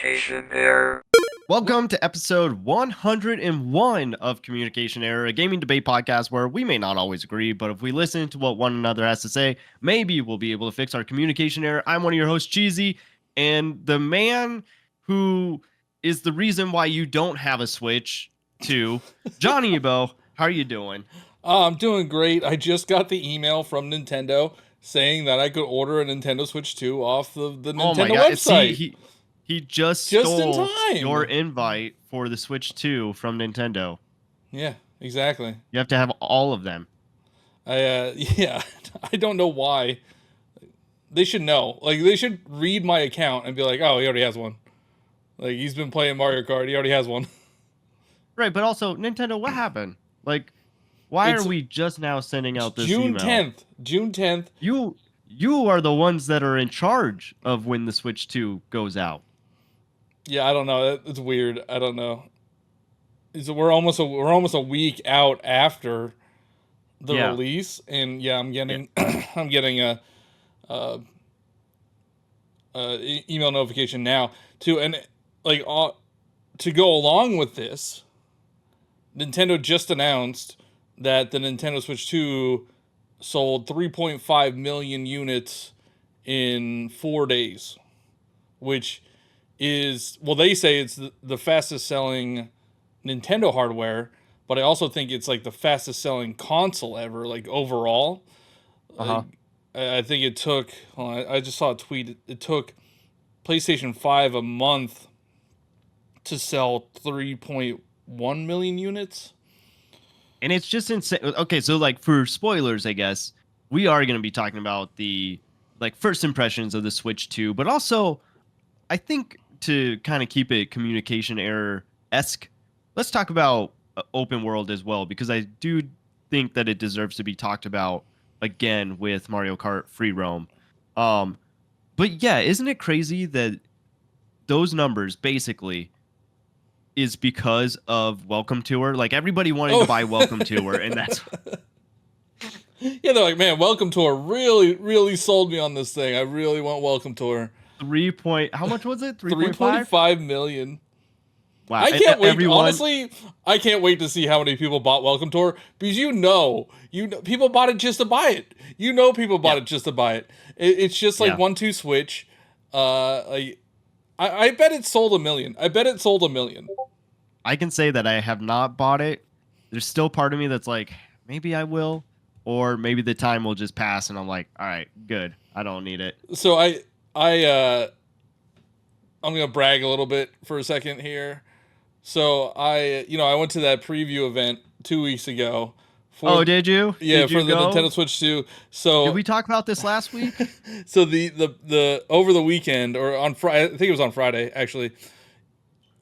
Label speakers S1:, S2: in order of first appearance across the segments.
S1: Communication Error.
S2: Welcome to episode 101 of Communication Error, a gaming debate podcast where we may not always agree, but if we listen to what one another has to say, maybe we'll be able to fix our communication error. I'm one of your hosts, Cheesy, and the man who is the reason why you don't have a Switch 2, Johnny Ebo. How are you doing?
S3: I'm doing great. I just got the email from Nintendo saying that I could order a Nintendo Switch 2 off the Nintendo website.
S2: See, he just
S3: in
S2: stole
S3: time.
S2: your invite for the Switch 2 from Nintendo.
S3: Yeah, exactly.
S2: You have to have all of them.
S3: I don't know why. They should know. Like, they should read my account and be like, oh, he already has one. Like, he's been playing Mario Kart. He already has one.
S2: Right, but also, Nintendo, what happened? Like, why are we just now sending out this
S3: June
S2: email?
S3: 10th. June 10th.
S2: You are the ones that are in charge of when the Switch 2 goes out.
S3: Yeah, I don't know. It's weird. I don't know. We're almost a week out after the release, and yeah, I'm getting I'm getting a email notification now too, and to go along with this, Nintendo just announced that the Nintendo Switch 2 sold 3.5 million units in 4 days, which is, well, they say it's the fastest selling Nintendo hardware, but I also think it's like the fastest selling console ever, like overall. I think it took, I just saw a tweet, it took PlayStation 5 a month to sell 3.1 million units.
S2: And it's just insane. Okay, so like for spoilers, I guess, we are going to be talking about the like first impressions of the Switch 2, but also I think to kind of keep it communication error-esque, let's talk about open world as well, because I do think that it deserves to be talked about again with Mario Kart Free Roam. But yeah, isn't it crazy that those numbers basically is because of Welcome Tour? Like everybody wanted to buy Welcome Tour, and that's
S3: yeah, they're like, man, Welcome Tour really, really sold me on this thing. I really want Welcome Tour.
S2: How much was it?
S3: 3.5 million.
S2: Wow.
S3: I can't wait. Honestly, I can't wait to see how many people bought Welcome Tour, because you know, people bought it just to buy it. You know, people bought it just to buy it. It's just like 1-2 switch. I bet it sold 1 million. I bet it sold 1 million.
S2: I can say that I have not bought it. There's still part of me that's like, maybe I will, or maybe the time will just pass and I'm like, all right, good. I don't need it.
S3: So I'm gonna brag a little bit for a second here. So I went to that preview event 2 weeks ago.
S2: Did you?
S3: Yeah,
S2: did you
S3: for the Nintendo Switch 2. So
S2: did we talk about this last week?
S3: So the over the weekend, or on Friday, I think it was on Friday actually,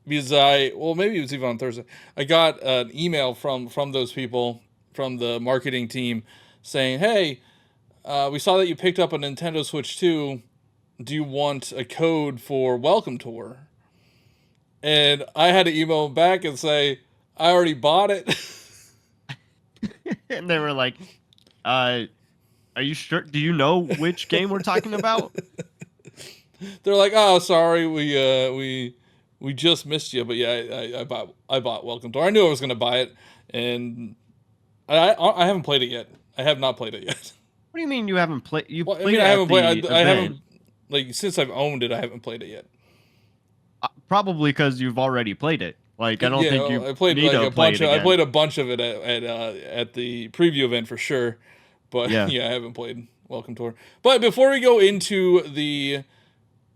S3: because maybe it was even on Thursday. I got an email from those people from the marketing team saying, "Hey, we saw that you picked up a Nintendo Switch 2. Do you want a code for Welcome Tour?" And I had to email them back and say, I already bought it.
S2: And they were like, are you sure? Do you know which game we're talking about?
S3: They're like, oh, sorry, we just missed you. But yeah, I bought Welcome Tour. I knew I was going to buy it, and I haven't played it yet. I have not played it yet.
S2: What do you mean you haven't played?
S3: I haven't, like, since I've owned it, I haven't played it yet.
S2: Probably because you've already played it. Like, I don't think you
S3: I played
S2: need
S3: like
S2: to
S3: a
S2: play
S3: bunch
S2: it
S3: of.
S2: again.
S3: I played a bunch of it at the preview event for sure, but
S2: Yeah.
S3: I haven't played Welcome Tour. But before we go into the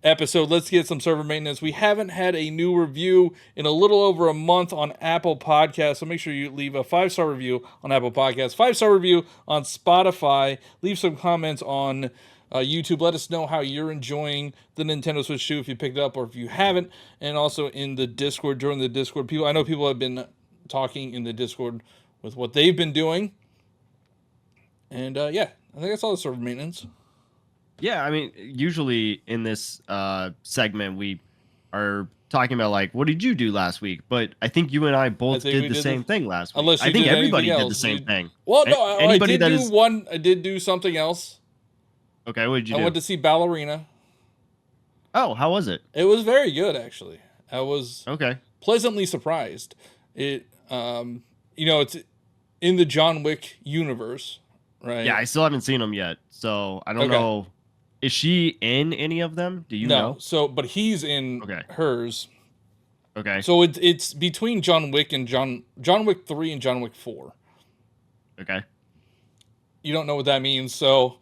S3: episode, let's get some server maintenance. We haven't had a new review in a little over a month on Apple Podcasts, so make sure you leave a 5-star review on Apple Podcasts, 5-star review on Spotify. Leave some comments on YouTube. Let us know how you're enjoying the Nintendo Switch 2, if you picked it up or if you haven't, and also in the Discord, join the Discord. I know people have been talking in the Discord with what they've been doing, and I think that's all the server maintenance.
S2: Yeah, I mean, usually in this segment we are talking about like, what did you do last week? But I think you and I both did the same thing last week.
S3: Unless you
S2: I think
S3: did
S2: everybody
S3: anything
S2: did
S3: else.
S2: the same thing.
S3: Well, no,
S2: anybody
S3: I did do something else.
S2: Okay, what did you do?
S3: I went to see Ballerina.
S2: Oh, how was it?
S3: It was very good, actually. I was
S2: Okay.
S3: pleasantly surprised. It's in the John Wick universe,
S2: Yeah,
S3: right?
S2: I still haven't seen them yet, so I don't
S3: Okay.
S2: know. Is she in any of them? Do you
S3: No,
S2: know?
S3: so but he's in
S2: Okay.
S3: hers.
S2: Okay.
S3: So it's between John Wick and John Wick 3 and John Wick 4.
S2: Okay.
S3: You don't know what that means, so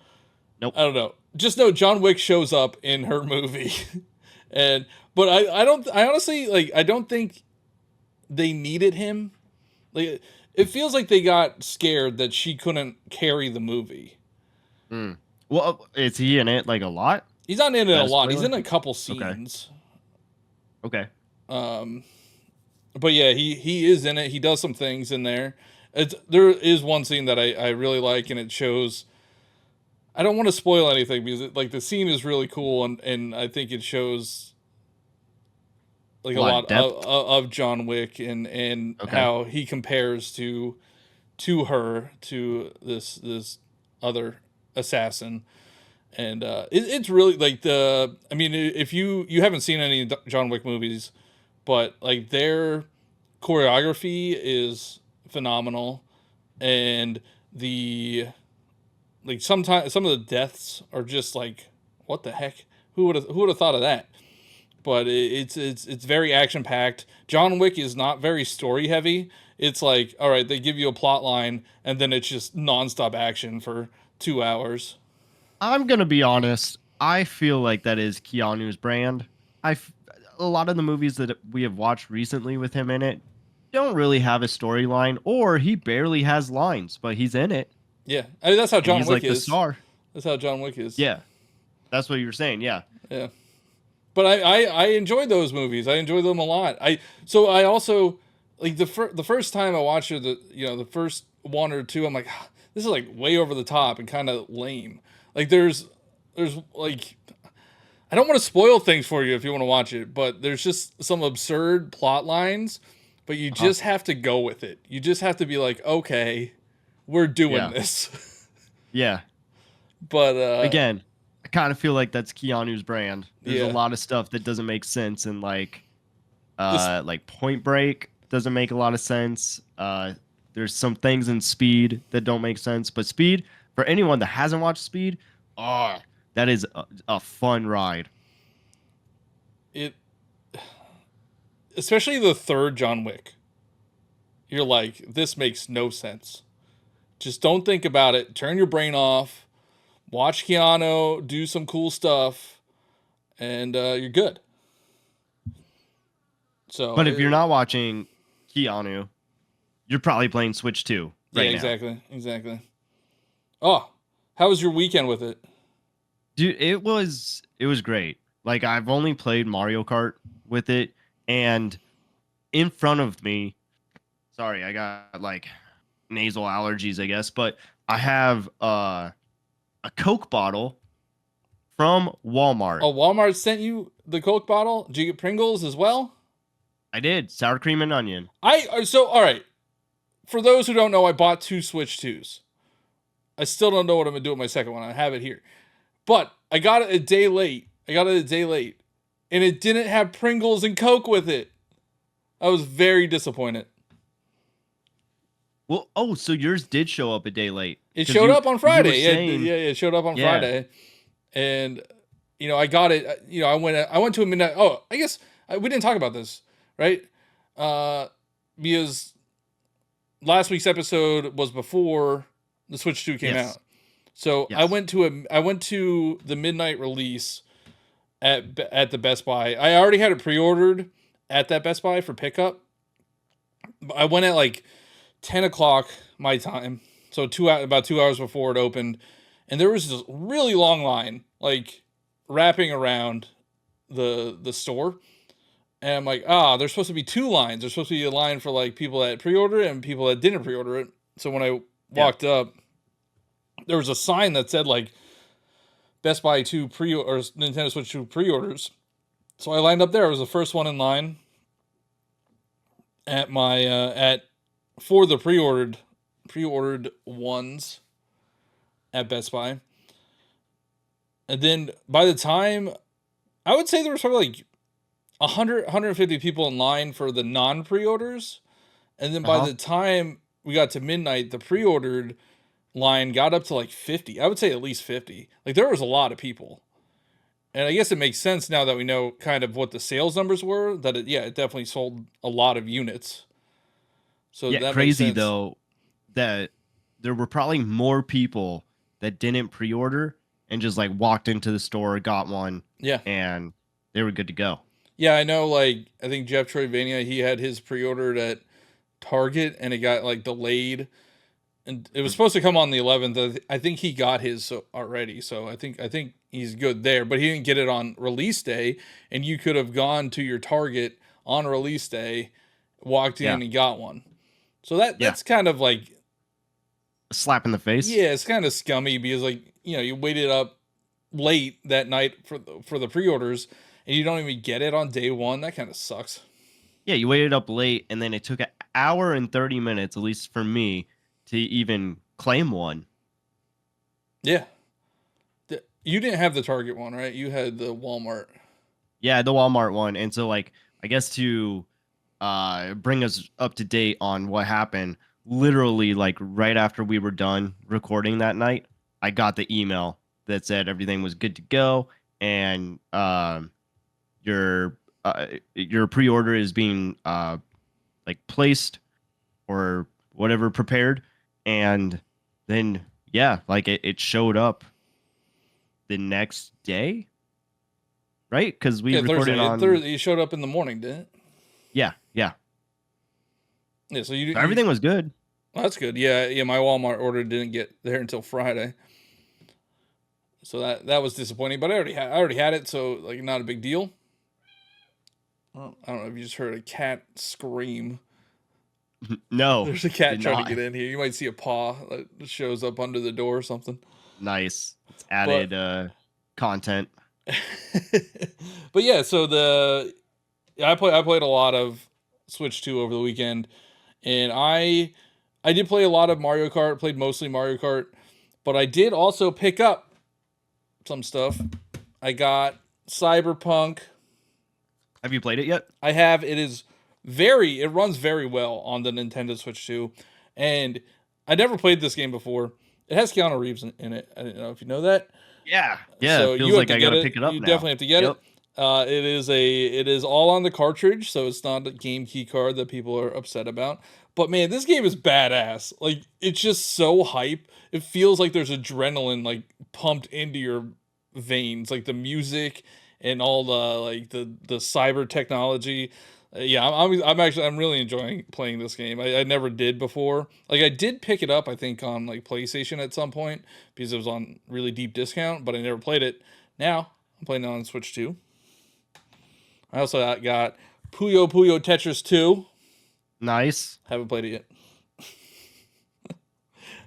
S2: Nope.
S3: I don't know. Just know John Wick shows up in her movie. But I honestly like I don't think they needed him. Like it feels like they got scared that she couldn't carry the movie.
S2: Mm. Well, is he in it like a lot?
S3: He's not in
S2: Is
S3: it a
S2: that a
S3: lot. He's
S2: spoiler?
S3: in a couple
S2: Okay.
S3: scenes.
S2: Okay.
S3: Um but yeah, he is in it. He does some things in there. There is one scene that I really like, and it shows. I don't want to spoil anything because like the scene is really cool, and I think it shows like
S2: A
S3: a
S2: lot
S3: lot
S2: of depth.
S3: of John Wick and
S2: Okay.
S3: how he compares to her, to this other assassin. And it's really like I mean, if you haven't seen any John Wick movies, but like their choreography is phenomenal, and the like sometimes some of the deaths are just like, what the heck? Who would have thought of that? But it's very action packed. John Wick is not very story heavy. It's like, all right, they give you a plot line and then it's just nonstop action for 2 hours.
S2: I'm gonna be honest. I feel like that is Keanu's brand. I a lot of the movies that we have watched recently with him in it don't really have a storyline, or he barely has lines, but he's in it
S3: Yeah, I mean that's how
S2: and
S3: John
S2: he's
S3: Wick
S2: like the
S3: is.
S2: star.
S3: That's how John Wick is.
S2: Yeah, that's what you were saying. Yeah.
S3: Yeah. But I enjoy those movies. I enjoy them a lot. I also like the first time I watched it, the first one or two, I'm like, "Ah, this is like way over the top and kind of lame. Like there's like I don't want to spoil things for you if you want to watch it, but there's just some absurd plot lines, but you
S2: Uh-huh.
S3: just have to go with it. You just have to be like, okay, we're doing
S2: Yeah.
S3: this.
S2: Yeah.
S3: But
S2: Again, I kind of feel like that's Keanu's brand. There's a
S3: yeah,
S2: lot of stuff that doesn't make sense, and
S3: this
S2: like Point Break doesn't make a lot of sense. There's some things in Speed that don't make sense, but Speed, for anyone that hasn't watched Speed, oh, that is a fun ride.
S3: it especially the third John Wick. You're like, this makes no sense. Just don't think about it. Turn your brain off. Watch Keanu do some cool stuff, and you're good. So,
S2: But if you're not watching Keanu, you're probably playing Switch 2
S3: yeah,
S2: right now.
S3: exactly. Oh, how was your weekend with it?
S2: Dude, it was great. Like I've only played Mario Kart with it, and in front of me, sorry, I got like nasal allergies, I guess, but I have a Coke bottle from Walmart.
S3: Oh, Walmart sent you the Coke bottle. Did you get Pringles as well?
S2: I did sour cream and onion.
S3: So all right. For those who don't know, I bought two Switch 2s. I still don't know what I'm gonna do with my second one. I have it here. But I got it a day late. And it didn't have Pringles and Coke with it. I was very disappointed.
S2: Well, oh, so yours did show up a day late
S3: It
S2: because
S3: showed up on
S2: you were
S3: Friday.
S2: saying,
S3: Yeah, it showed up on
S2: yeah,
S3: Friday, and I got it. I went to a midnight. Oh, I guess we didn't talk about this, right? Uh, because last week's episode was before the Switch 2 came
S2: yes,
S3: out. So
S2: yes,
S3: I went to the midnight release at the Best Buy. I already had it pre-ordered at that Best Buy for pickup. I went at like 10 o'clock my time, so about 2 hours before it opened, and there was this really long line, like wrapping around the store. And I'm like, there's supposed to be two lines. There's supposed to be a line for like people that pre-order it and people that didn't pre-order it. So when I
S2: yeah.
S3: walked up, there was a sign that said like Best Buy 2 or Nintendo Switch 2 pre-orders. So I lined up there. I was the first one in line at my for the pre-ordered ones at Best Buy. And then by the time I would say there was probably like 150 people in line for the non-pre-orders, and then by
S2: Uh-huh.
S3: the time we got to midnight, the pre-ordered line got up to like 50. I would say at least 50. Like there was a lot of people. And I guess it makes sense now that we know kind of what the sales numbers were, that it definitely sold a lot of units. So
S2: Yeah,
S3: that makes
S2: crazy
S3: sense.
S2: though that there were probably more people that didn't pre-order and just like walked into the store, got one,
S3: Yeah.
S2: and they were good to go.
S3: Yeah, I know, like, I think Jeff Troyvania, he had his pre-ordered at Target, and it got, like, delayed, and it was
S2: Mm.
S3: supposed to come on the 11th. I think he got his already, so I think he's good there, but he didn't get it on release day, and you could have gone to your Target on release day, walked
S2: Yeah,
S3: in and got one. So that
S2: yeah,
S3: that's kind of like,
S2: a slap in the face.
S3: yeah, it's kind of scummy because, like, you waited up late that night for the pre-orders, and you don't even get it on day one. That kind of sucks.
S2: Yeah, you waited up late, and then it took an hour and 30 minutes, at least for me, to even claim one.
S3: Yeah. You didn't have the Target one, right? You had the Walmart.
S2: Yeah, the Walmart one. And so like I guess to bring us up to date on what happened, literally like right after we were done recording that night, I got the email that said everything was good to go and your pre-order is being like placed or whatever prepared. And then yeah, like it showed up the next day, right? Because we
S3: Yeah,
S2: recorded
S3: Thursday.
S2: on.
S3: Thursday. You showed up in the morning, didn't it?
S2: Yeah, yeah.
S3: Yeah. So
S2: So everything was good.
S3: well, that's good. Yeah, yeah. My Walmart order didn't get there until Friday, so that was disappointing. But I already had it, so like not a big deal. Well, I don't know if you just heard a cat scream.
S2: No,
S3: There's a cat
S2: did
S3: trying to
S2: not.
S3: get in here. You might see a paw that shows up under the door or something.
S2: Nice. It's
S3: But
S2: added content.
S3: but yeah, so I played a lot of Switch 2 over the weekend, and I did play a lot of Mario Kart, played mostly Mario Kart, but I did also pick up some stuff. I got Cyberpunk.
S2: Have you played it yet?
S3: I have it runs very well on the Nintendo Switch 2, and I never played this game before. It has Keanu Reeves in it. I didn't know if you know that.
S2: Yeah. Yeah.
S3: So
S2: It feels
S3: you have
S2: like
S3: to
S2: I
S3: get
S2: gotta
S3: it.
S2: pick it up
S3: You
S2: now.
S3: definitely have to get it.
S2: Yep.
S3: It is all on the cartridge, so it's not a game key card that people are upset about. But man, this game is badass. Like it's just so hype. It feels like there's adrenaline like pumped into your veins, like the music and all the like the cyber technology. Yeah, I'm really enjoying playing this game. I never did before. Like I did pick it up, I think on like PlayStation at some point because it was on really deep discount, but I never played it. Now I'm playing it on Switch 2. I also got Puyo Puyo Tetris 2.
S2: Nice.
S3: Haven't played it yet.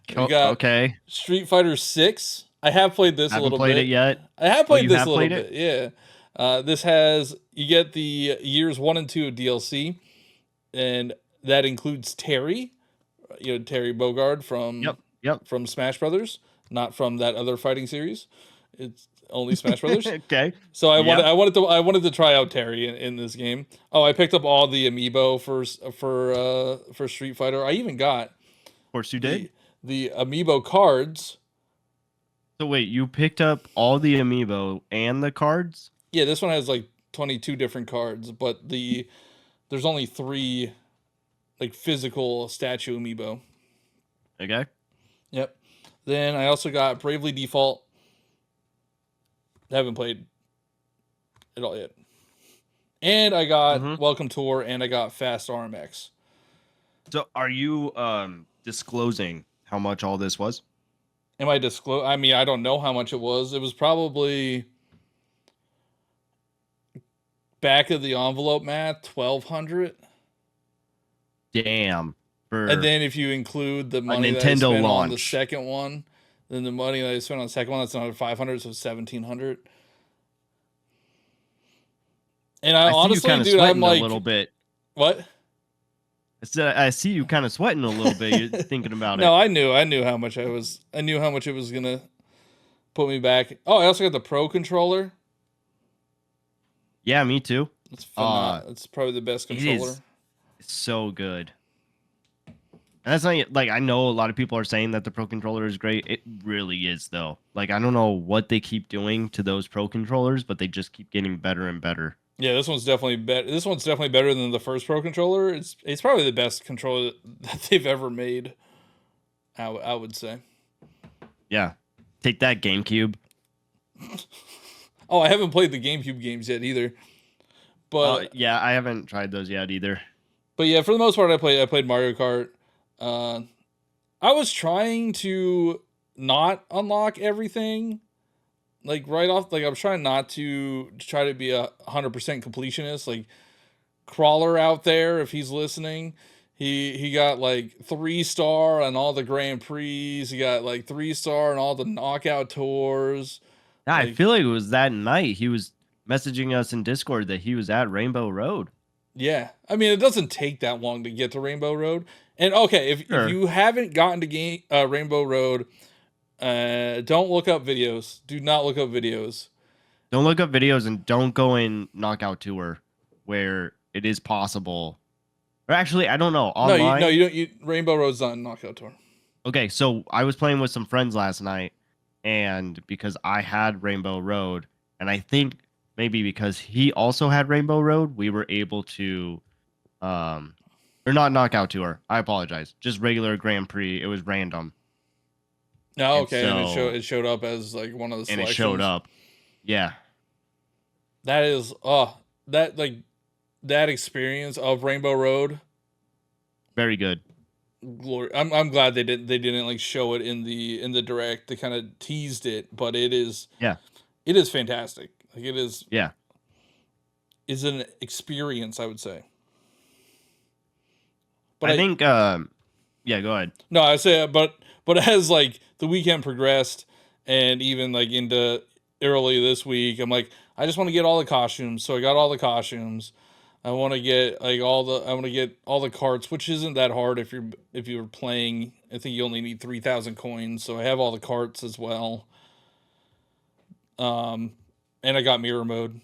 S3: We got
S2: Okay.
S3: Street Fighter 6. I have played this a
S2: Haven't
S3: little
S2: played
S3: bit.
S2: it yet.
S3: I have
S2: Oh,
S3: played
S2: you
S3: this
S2: have
S3: a little
S2: played it?
S3: bit. Yeah. This has you get the years 1 and 2 of DLC, and that includes Terry, Terry Bogard
S2: Yep. Yep.
S3: from Smash Brothers, not from that other fighting series. It's only Smash Brothers.
S2: Okay.
S3: So I wanted
S2: Yep.
S3: I wanted to I wanted to try out Terry in this game. Oh, I picked up all the amiibo for Street Fighter. I even got
S2: Of course you
S3: the
S2: did.
S3: the amiibo cards.
S2: So wait, you picked up all the amiibo and the cards?
S3: Yeah, this one has like 22 different cards, but there's only 3 like physical statue amiibo.
S2: Okay.
S3: Yep. Then I also got Bravely Default. I haven't played it all yet. And I got
S2: Mm-hmm.
S3: Welcome Tour and I got Fast RMX.
S2: So are you disclosing how much all this was?
S3: Am I disclose? I mean, I don't know how much it was. It was probably back of the envelope math, 1,200.
S2: Damn. For
S3: And then if you include the money that I
S2: Nintendo
S3: spent on the
S2: launch.
S3: second one, then the money that I spent on the second one, that's another 500, so 1,700. And I
S2: I see you
S3: honestly,
S2: kind of
S3: dude,
S2: sweating
S3: I'm like,
S2: a little bit.
S3: what?
S2: I see you kind of sweating a little bit. You're thinking about
S3: No,
S2: it.
S3: I knew how much I knew how much it was gonna put me back. Oh, I also got the Pro controller.
S2: Yeah, me too.
S3: It's
S2: Uh,
S3: it's probably the best
S2: it
S3: controller.
S2: is so good. And that's not like I know a lot of people are saying that the Pro controller is great. It really is though. Like I don't know what they keep doing to those Pro controllers, but they just keep getting better and better.
S3: Yeah, this one's definitely better. This one's definitely better than the first Pro controller. It's probably the best controller that they've ever made. I would say.
S2: Yeah. Take that GameCube.
S3: Oh, I haven't played the GameCube games yet either. But
S2: Yeah, I haven't tried those yet either.
S3: but yeah, for the most part, I played Mario Kart. Uh, I was trying to not unlock everything, like right off. Like I was trying not to try to be 100% completionist. Like Crawler out there, if he's listening, he got like 3-star on all the Grand Prix. He got like 3-star on all the knockout tours.
S2: Yeah, I
S3: Like,
S2: feel like it was that night he was messaging us in Discord that he was at Rainbow Road.
S3: yeah, I mean, it doesn't take that long to get to Rainbow Road. And okay, if
S2: Sure.
S3: you haven't gotten to Rainbow Road, don't look up videos. Do not look up videos.
S2: Don't look up videos and don't go in Knockout Tour where it is possible. Or actually, I don't know. Online.
S3: No, you don't. Rainbow Road's not in Knockout Tour.
S2: Okay, so I was playing with some friends last night, and because I had Rainbow Road, and I think maybe because he also had Rainbow Road, we were able to, or not Knockout Tour. I apologize. Just regular Grand Prix. It was random,
S3: No,
S2: and
S3: okay, and
S2: so
S3: it showed up as like one of the
S2: and it
S3: selections.
S2: showed up. Yeah,
S3: That is that like that experience of Rainbow Road.
S2: very good.
S3: Glory. I'm glad they didn't like show it in the direct. They kind of teased it, but it is
S2: Yeah,
S3: fantastic. Like it is
S2: yeah.
S3: an experience, I would say. But
S2: I think, yeah. Go ahead.
S3: no, I say but as like the weekend progressed and even like into early this week, I'm like I just want to get all the costumes. So I got all the costumes. I want to get I want to get all the carts, which isn't that hard if you're playing. I think you only need 3,000 coins, so I have all the carts as well. And I got mirror mode.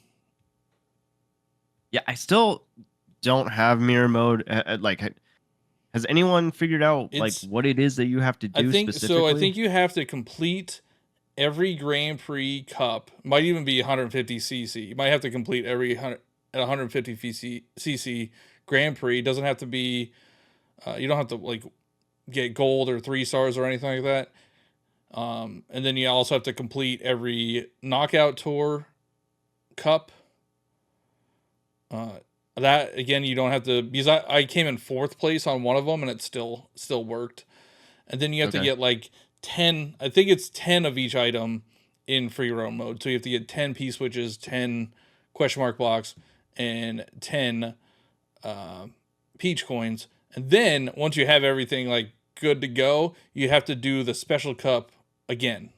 S2: Yeah, I still don't have mirror mode. Like, has anyone figured out like
S3: It's
S2: what it is that you have to do
S3: I think
S2: specifically?
S3: so. I think you have to complete every Grand Prix Cup. Might even be 150cc. You might have to complete every 150cc Grand Prix. It doesn't have to be. You don't have to like get gold or 3 stars or anything like that. And then you also have to complete every Knockout Tour Cup. That again, you don't have to because I came in 4th place on one of them and it still worked. And then you have to
S2: Okay.
S3: get like 10. I think it's 10 of each item in free roam mode. So you have to get 10 P switches, 10 question mark blocks, and 10 peach coins. And then once you have everything like good to go, you have to do the special cup again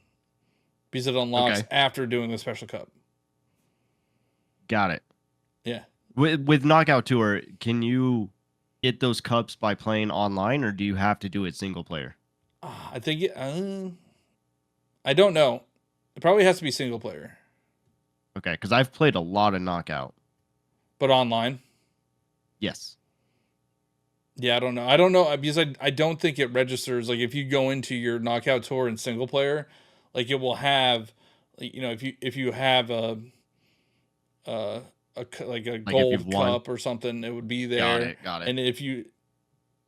S3: because it unlocks
S2: Okay.
S3: after doing the special cup.
S2: Got it.
S3: Yeah.
S2: With Knockout Tour, can you get those cups by playing online, or do you have to do it single player?
S3: I think I don't know. It probably has to be single player,
S2: Okay, because I've played a lot of Knockout.
S3: but online.
S2: Yes.
S3: Yeah, I don't know. I don't know because I don't think it registers. Like if you go into your Knockout Tour in single player, like it will have, like, you know, if you have like a
S2: Like if
S3: gold
S2: you've won.
S3: cup or something, it would be there.
S2: Got it. Got it.
S3: And if you,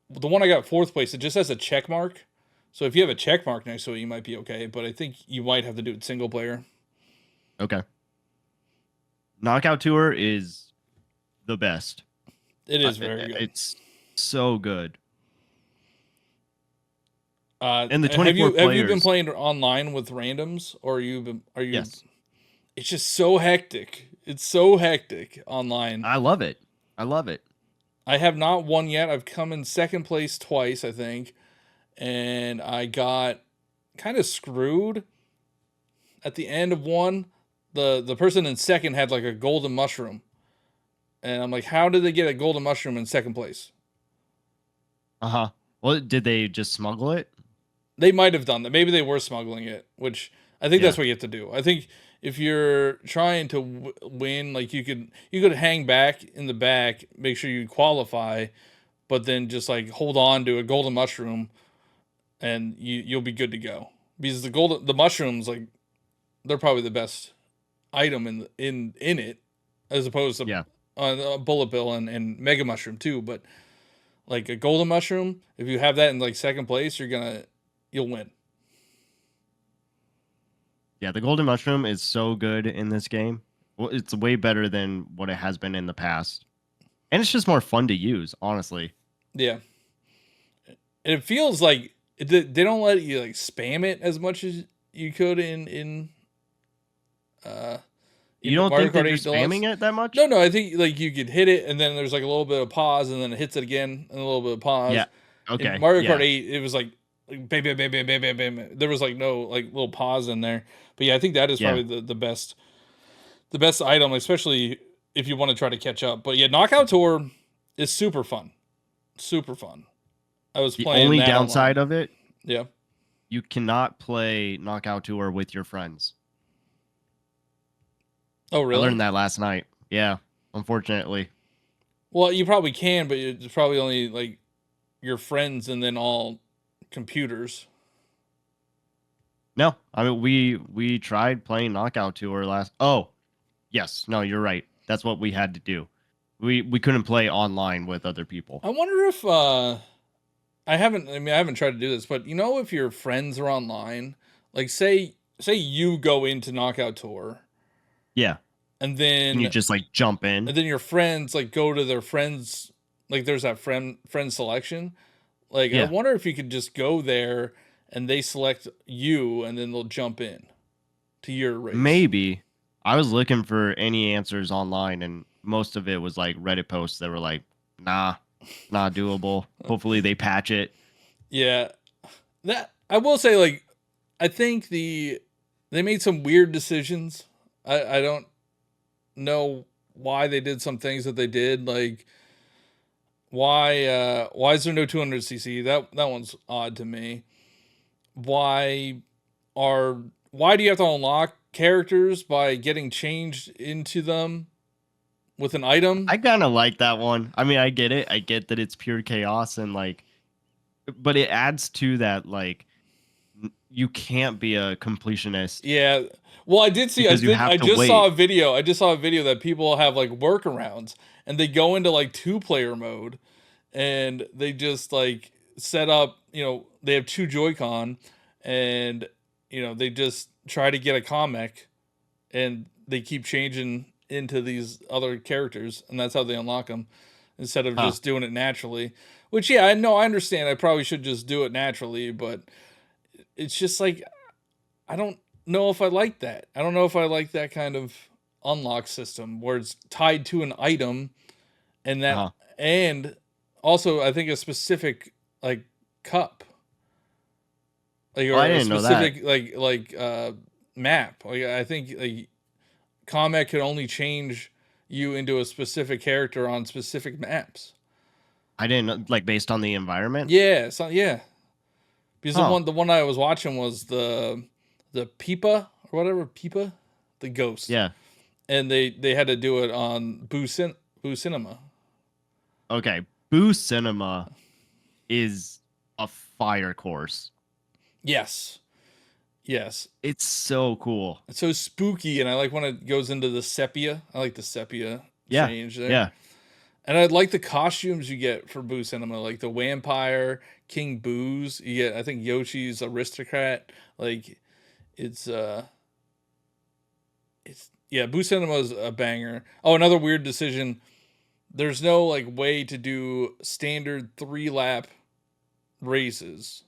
S3: the one I got 4th place, it just has a check mark. So if you have a check mark next to it, you might be okay. But I think you might have to do it single player.
S2: Okay. Knockout Tour is the best.
S3: It is very good.
S2: It's so good.
S3: And
S2: And the
S3: have you
S2: 24
S3: been
S2: players.
S3: playing online with randoms, or are you?
S2: Yes.
S3: It's just so hectic. It's so hectic online.
S2: I love it. I love it.
S3: I have not won yet. I've come in 2nd place twice, I think, and I got kind of screwed at the end of one. The person in 2nd had like a golden mushroom, and I'm like, how did they get a golden mushroom in 2nd place?
S2: Uh-huh. Well, did they just smuggle it?
S3: They might have done that. Maybe they were smuggling it, which I think
S2: Yeah.
S3: that's what you have to do. I think if you're trying to win, like you could hang back in the back, make sure you qualify, but then just like hold on to a golden mushroom, and you'll be good to go. Because the mushrooms, like, they're probably the best item in it, as opposed to
S2: Yeah.
S3: bullet bill and mega mushroom too. But like a golden mushroom, if you have that in like second place, you'll win.
S2: Yeah, the golden mushroom is so good in this game. Well, it's way better than what it has been in the past. And it's just more fun to use, honestly.
S3: Yeah, and it feels like they don't let you like spam it as much as you could uh
S2: You
S3: in
S2: don't
S3: Mario
S2: think that
S3: Kart
S2: they're
S3: 8 Deluxe.
S2: spamming it that much?
S3: No, I think like you could hit it and then there's like a little bit of pause and then it hits it again and a little bit of pause.
S2: Yeah.
S3: In
S2: Okay.
S3: Mario Kart
S2: Yeah.
S3: 8, it was like bam, bam, bam, bam, bam, bam, bam. There was like no like little pause in there. But yeah, I think that is
S2: Yeah.
S3: probably the best item, especially if you want to try to catch up. But yeah, Knockout Tour is super fun, super fun. I was
S2: The
S3: playing
S2: only
S3: that
S2: downside
S3: online.
S2: of it,
S3: Yeah.
S2: you cannot play Knockout Tour with your friends.
S3: Oh,
S2: I
S3: really?
S2: learned that last night. Yeah, unfortunately.
S3: Well, you probably can, but it's probably only like your friends and then all computers.
S2: No, I mean we tried playing Knockout Tour last. Oh, yes. No, you're right. That's what we had to do. We couldn't play online with other people.
S3: I wonder if I haven't tried to do this, but you know if your friends are online, like say you go into Knockout Tour
S2: Yeah.
S3: and
S2: Can you
S3: then
S2: just like jump in?
S3: your friends like go to their friends, like there's that friend selection. Like I
S2: Yeah.
S3: wonder if you could just go there and they select you and then they'll jump in to your race.
S2: Maybe. I was looking for any answers online, and most of it was like Reddit posts that were like, nah, not doable. Hopefully they patch it.
S3: Yeah. That I will say, like, I think they made some weird decisions. I don't know why they did some things that they did. Like why is there no 200cc? That one's odd to me. Why are why do you have to unlock characters by getting changed into them with an item?
S2: I kind of like that one. I mean, I get it. I get that it's pure chaos and like, but it adds to that, like, you can't be a completionist
S3: Yeah. Well, I did see.
S2: because you have
S3: I
S2: to
S3: just saw a
S2: wait.
S3: video. I just saw a video that people have like workarounds, and they go into like two-player mode, and they just like set up. You know, they have two Joy-Con, and you know they just try to get a comic, and they keep changing into these other characters, and that's how they unlock them, instead of
S2: Huh.
S3: just doing it naturally. Which, yeah, I know, I understand. I probably should just do it naturally, but it's just like I don't know if I like that. I don't know if I like that kind of unlock system where it's tied to an item and
S2: Uh-huh.
S3: and also I think a specific like cup, like,
S2: Oh, I
S3: or a
S2: didn't know that.
S3: specific map. Like I think like Comet could only change you into a specific character on specific maps.
S2: I didn't know, like based on the environment.
S3: Yeah, so yeah. Because
S2: Huh.
S3: the one I was watching was the Peepa or whatever, Peepa, the ghost.
S2: Yeah.
S3: And they had to do it on Boo Cinema.
S2: Okay. Boo Cinema is a fire course.
S3: Yes. Yes.
S2: It's so cool.
S3: It's so spooky, and I like when it goes into the sepia. I like the sepia
S2: Yeah.
S3: change there.
S2: Yeah.
S3: And I like the costumes you get for Boo Cinema, like the vampire, King Boo's. You get, I think, Yoshi's aristocrat. Like it's yeah, Boo Cinema is a banger. Oh, another weird decision. There's no like way to do standard 3-lap races.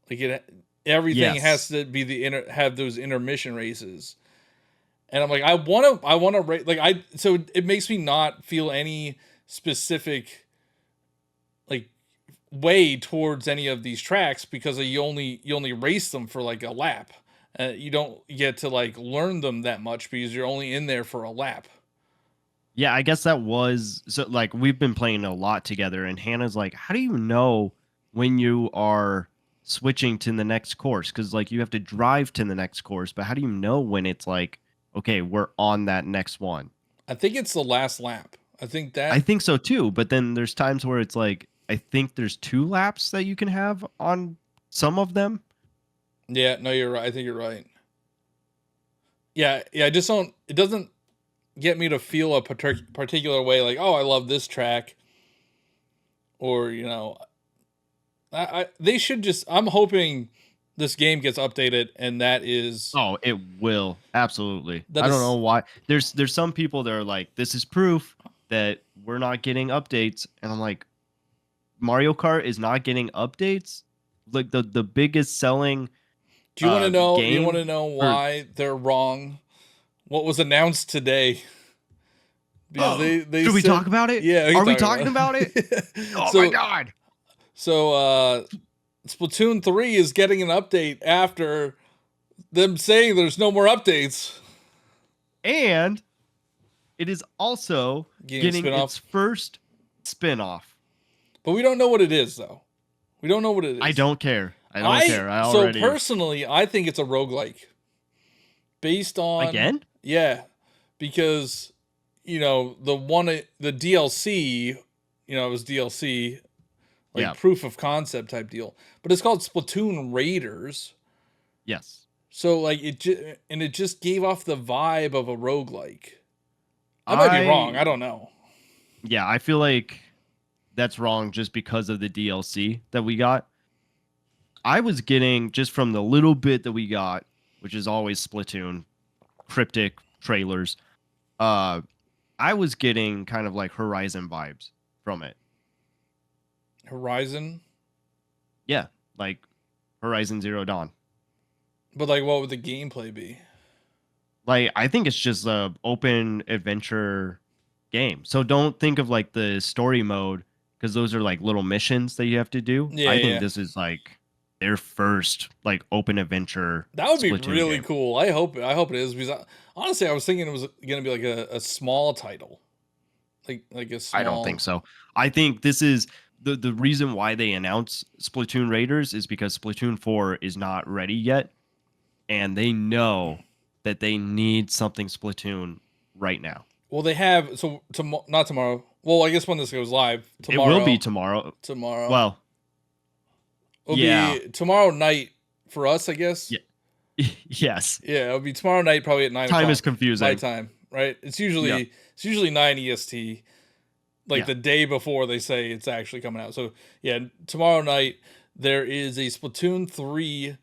S3: Like everything has
S2: Yes.
S3: to be have those intermission races. And I'm like, I want to rate, like, so it makes me not feel any specific like way towards any of these tracks, because you only race them for like a lap. You don't get to like learn them that much because you're only in there for a lap.
S2: Yeah, I guess that was so like we've been playing a lot together and Hannah's like, "How do you know when you are switching to the next course because like you have to drive to the next course, but how do you know when it's like, okay, we're on that next one?
S3: I think it's the last lap. I think
S2: I
S3: that.
S2: think so too, but then there's times where it's like I think there's 2 laps that you can have on some of them.
S3: Yeah, no, you're right. I think you're right. Yeah, yeah. I just don't. It doesn't get me to feel a particular way. Like, oh, I love this track, or they should just. I'm hoping this game gets updated, and that is
S2: Oh, it will. Absolutely.
S3: that
S2: I don't
S3: is
S2: know why. There's some people that are like, this is proof that we're not getting updates. And I'm like, Mario Kart is not getting updates. Like the biggest selling
S3: Do you want to know? Do you want
S2: game
S3: to know
S2: for
S3: why they're wrong? What was announced today? Because they
S2: should we
S3: said,
S2: talk about it?
S3: yeah, we
S2: Are
S3: can
S2: we
S3: talk
S2: talking about it? Oh
S3: so
S2: my god.
S3: so Splatoon 3 is getting an update after them saying there's no more updates.
S2: And it is also
S3: Getting a
S2: getting
S3: spin-off.
S2: its first spin-off.
S3: But we don't know what it is though. We don't know what it is.
S2: I don't care. I don't care. I already
S3: So personally, I think it's a roguelike. Based on
S2: again?
S3: Yeah. Because the DLC, it was DLC, like
S2: Yeah.
S3: proof of concept type deal. But it's called Splatoon Raiders.
S2: Yes.
S3: So like it just gave off the vibe of a roguelike. I might be wrong. I don't know.
S2: Yeah, I feel like that's wrong just because of the DLC that we got. I was getting just from the little bit that we got, which is always Splatoon, cryptic trailers. I was getting kind of like Horizon vibes from it.
S3: Horizon?
S2: Yeah, like Horizon Zero Dawn.
S3: But like what would the gameplay be?
S2: Like I think it's just a open adventure game. So don't think of like the story mode because those are like little missions that you have to do.
S3: Yeah,
S2: I
S3: yeah.
S2: think this is like their first like open adventure.
S3: That would be
S2: Splatoon
S3: really
S2: game.
S3: cool. I hope it is because honestly I was thinking it was gonna be like a small title. Like a small
S2: I don't think so. I think this is the reason why they announced Splatoon Raiders is because Splatoon 4 is not ready yet. And they know that they need something Splatoon right now.
S3: Well, they have not tomorrow. Well, I guess when this goes live, tomorrow.
S2: It will be tomorrow.
S3: Tomorrow.
S2: Well,
S3: it'll
S2: yeah.
S3: be tomorrow night for us, I guess.
S2: Yeah. Yes.
S3: Yeah, it'll be tomorrow night, probably at 9 o'clock.
S2: Time is confusing.
S3: My time, right? It's usually 9 EST, like the day before they say it's actually coming out. So yeah, tomorrow night there is a Splatoon 3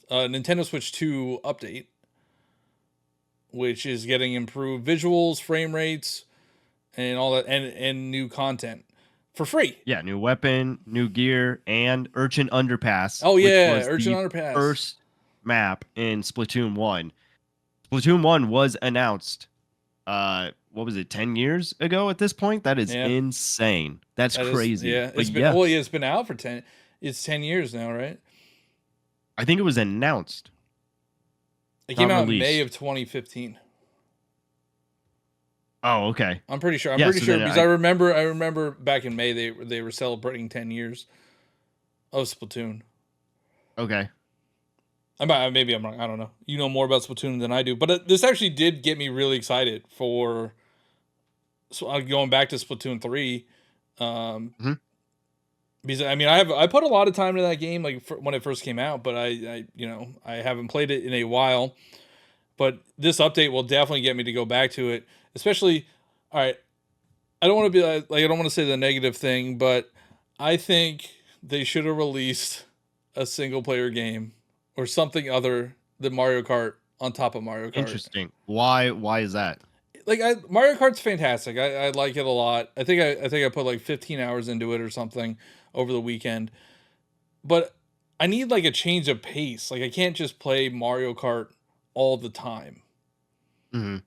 S3: Nintendo Switch 2 update, which is getting improved visuals, frame rates, and all that, and new content for free.
S2: Yeah, new weapon, new gear, and Urchin Underpass.
S3: Oh yeah,
S2: which was
S3: Urchin
S2: the
S3: Underpass.
S2: First map in Splatoon 1. Splatoon 1 was announced what was it, 10 years ago at this point? That is insane. That's crazy.
S3: It's been out for 10. It's 10 years now, right?
S2: I think it was announced.
S3: It came out in May of 2015.
S2: Oh, okay.
S3: I'm pretty sure. Because I remember back in May they were celebrating 10 years of Splatoon.
S2: Okay.
S3: Maybe I'm wrong. I don't know. You know more about Splatoon than I do, but this actually did get me really excited for. So going back to Splatoon 3, because I mean I put a lot of time into that game like when it first came out, but I haven't played it in a while. But this update will definitely get me to go back to it, especially. All right, I don't want to be like I don't want to say the negative thing, but I think they should have released a single player game or something other than Mario Kart on top of Mario Kart.
S2: Interesting. Why is that?
S3: Like Mario Kart's fantastic. I like it a lot. I think I put like 15 hours into it or something over the weekend. But I need like a change of pace. Like I can't just play Mario Kart all the time.
S2: Mm-hmm.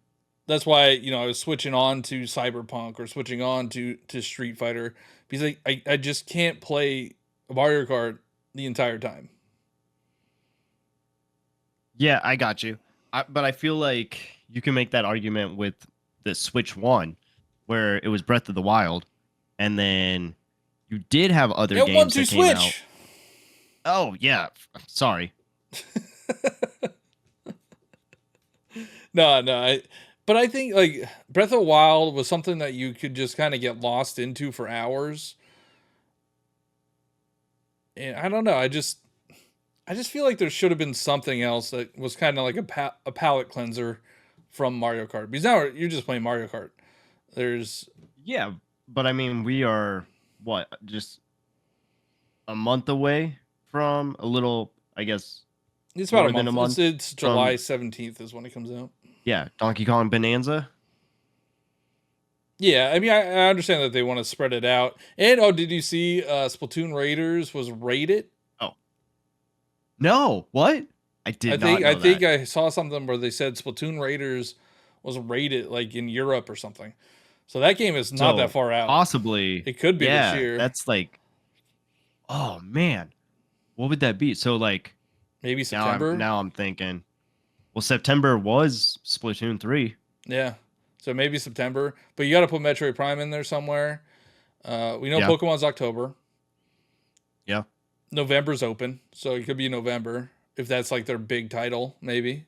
S3: That's why, I was switching on to Cyberpunk or switching on to Street Fighter because I just can't play Mario Kart the entire time.
S2: Yeah, I got you. But I feel like you can make that argument with the Switch 1, where it was Breath of the Wild, and then you did have other games that came out. Oh yeah, sorry.
S3: No, no. But I think like Breath of the Wild was something that you could just kind of get lost into for hours. And I don't know. I just feel like there should have been something else that was kind of like a palate cleanser from Mario Kart. Because now you're just playing Mario Kart. There's
S2: Yeah, but I mean, we are what, just a month away from a little, I guess,
S3: it's about a
S2: more than a
S3: month.
S2: month
S3: It's July
S2: from
S3: 17th is when it comes out.
S2: yeah, Donkey Kong Bonanza.
S3: Yeah, I mean, I understand that they want to spread it out. And oh, did you see Splatoon Raiders was rated?
S2: Oh no, what? I did not
S3: I
S2: know
S3: think
S2: that.
S3: I saw something where they said Splatoon Raiders was rated like in Europe or something. So that game is not that
S2: So
S3: far out.
S2: possibly,
S3: It could be this
S2: yeah,
S3: year,
S2: that's like, oh man, what would that be? So like
S3: maybe September.
S2: now I'm thinking, well, September was Splatoon 3.
S3: Yeah, so maybe September. But you got to put Metroid Prime in there somewhere. We know
S2: Yeah,
S3: Pokemon's October.
S2: yeah,
S3: November's open, so it could be November if that's like their big title, maybe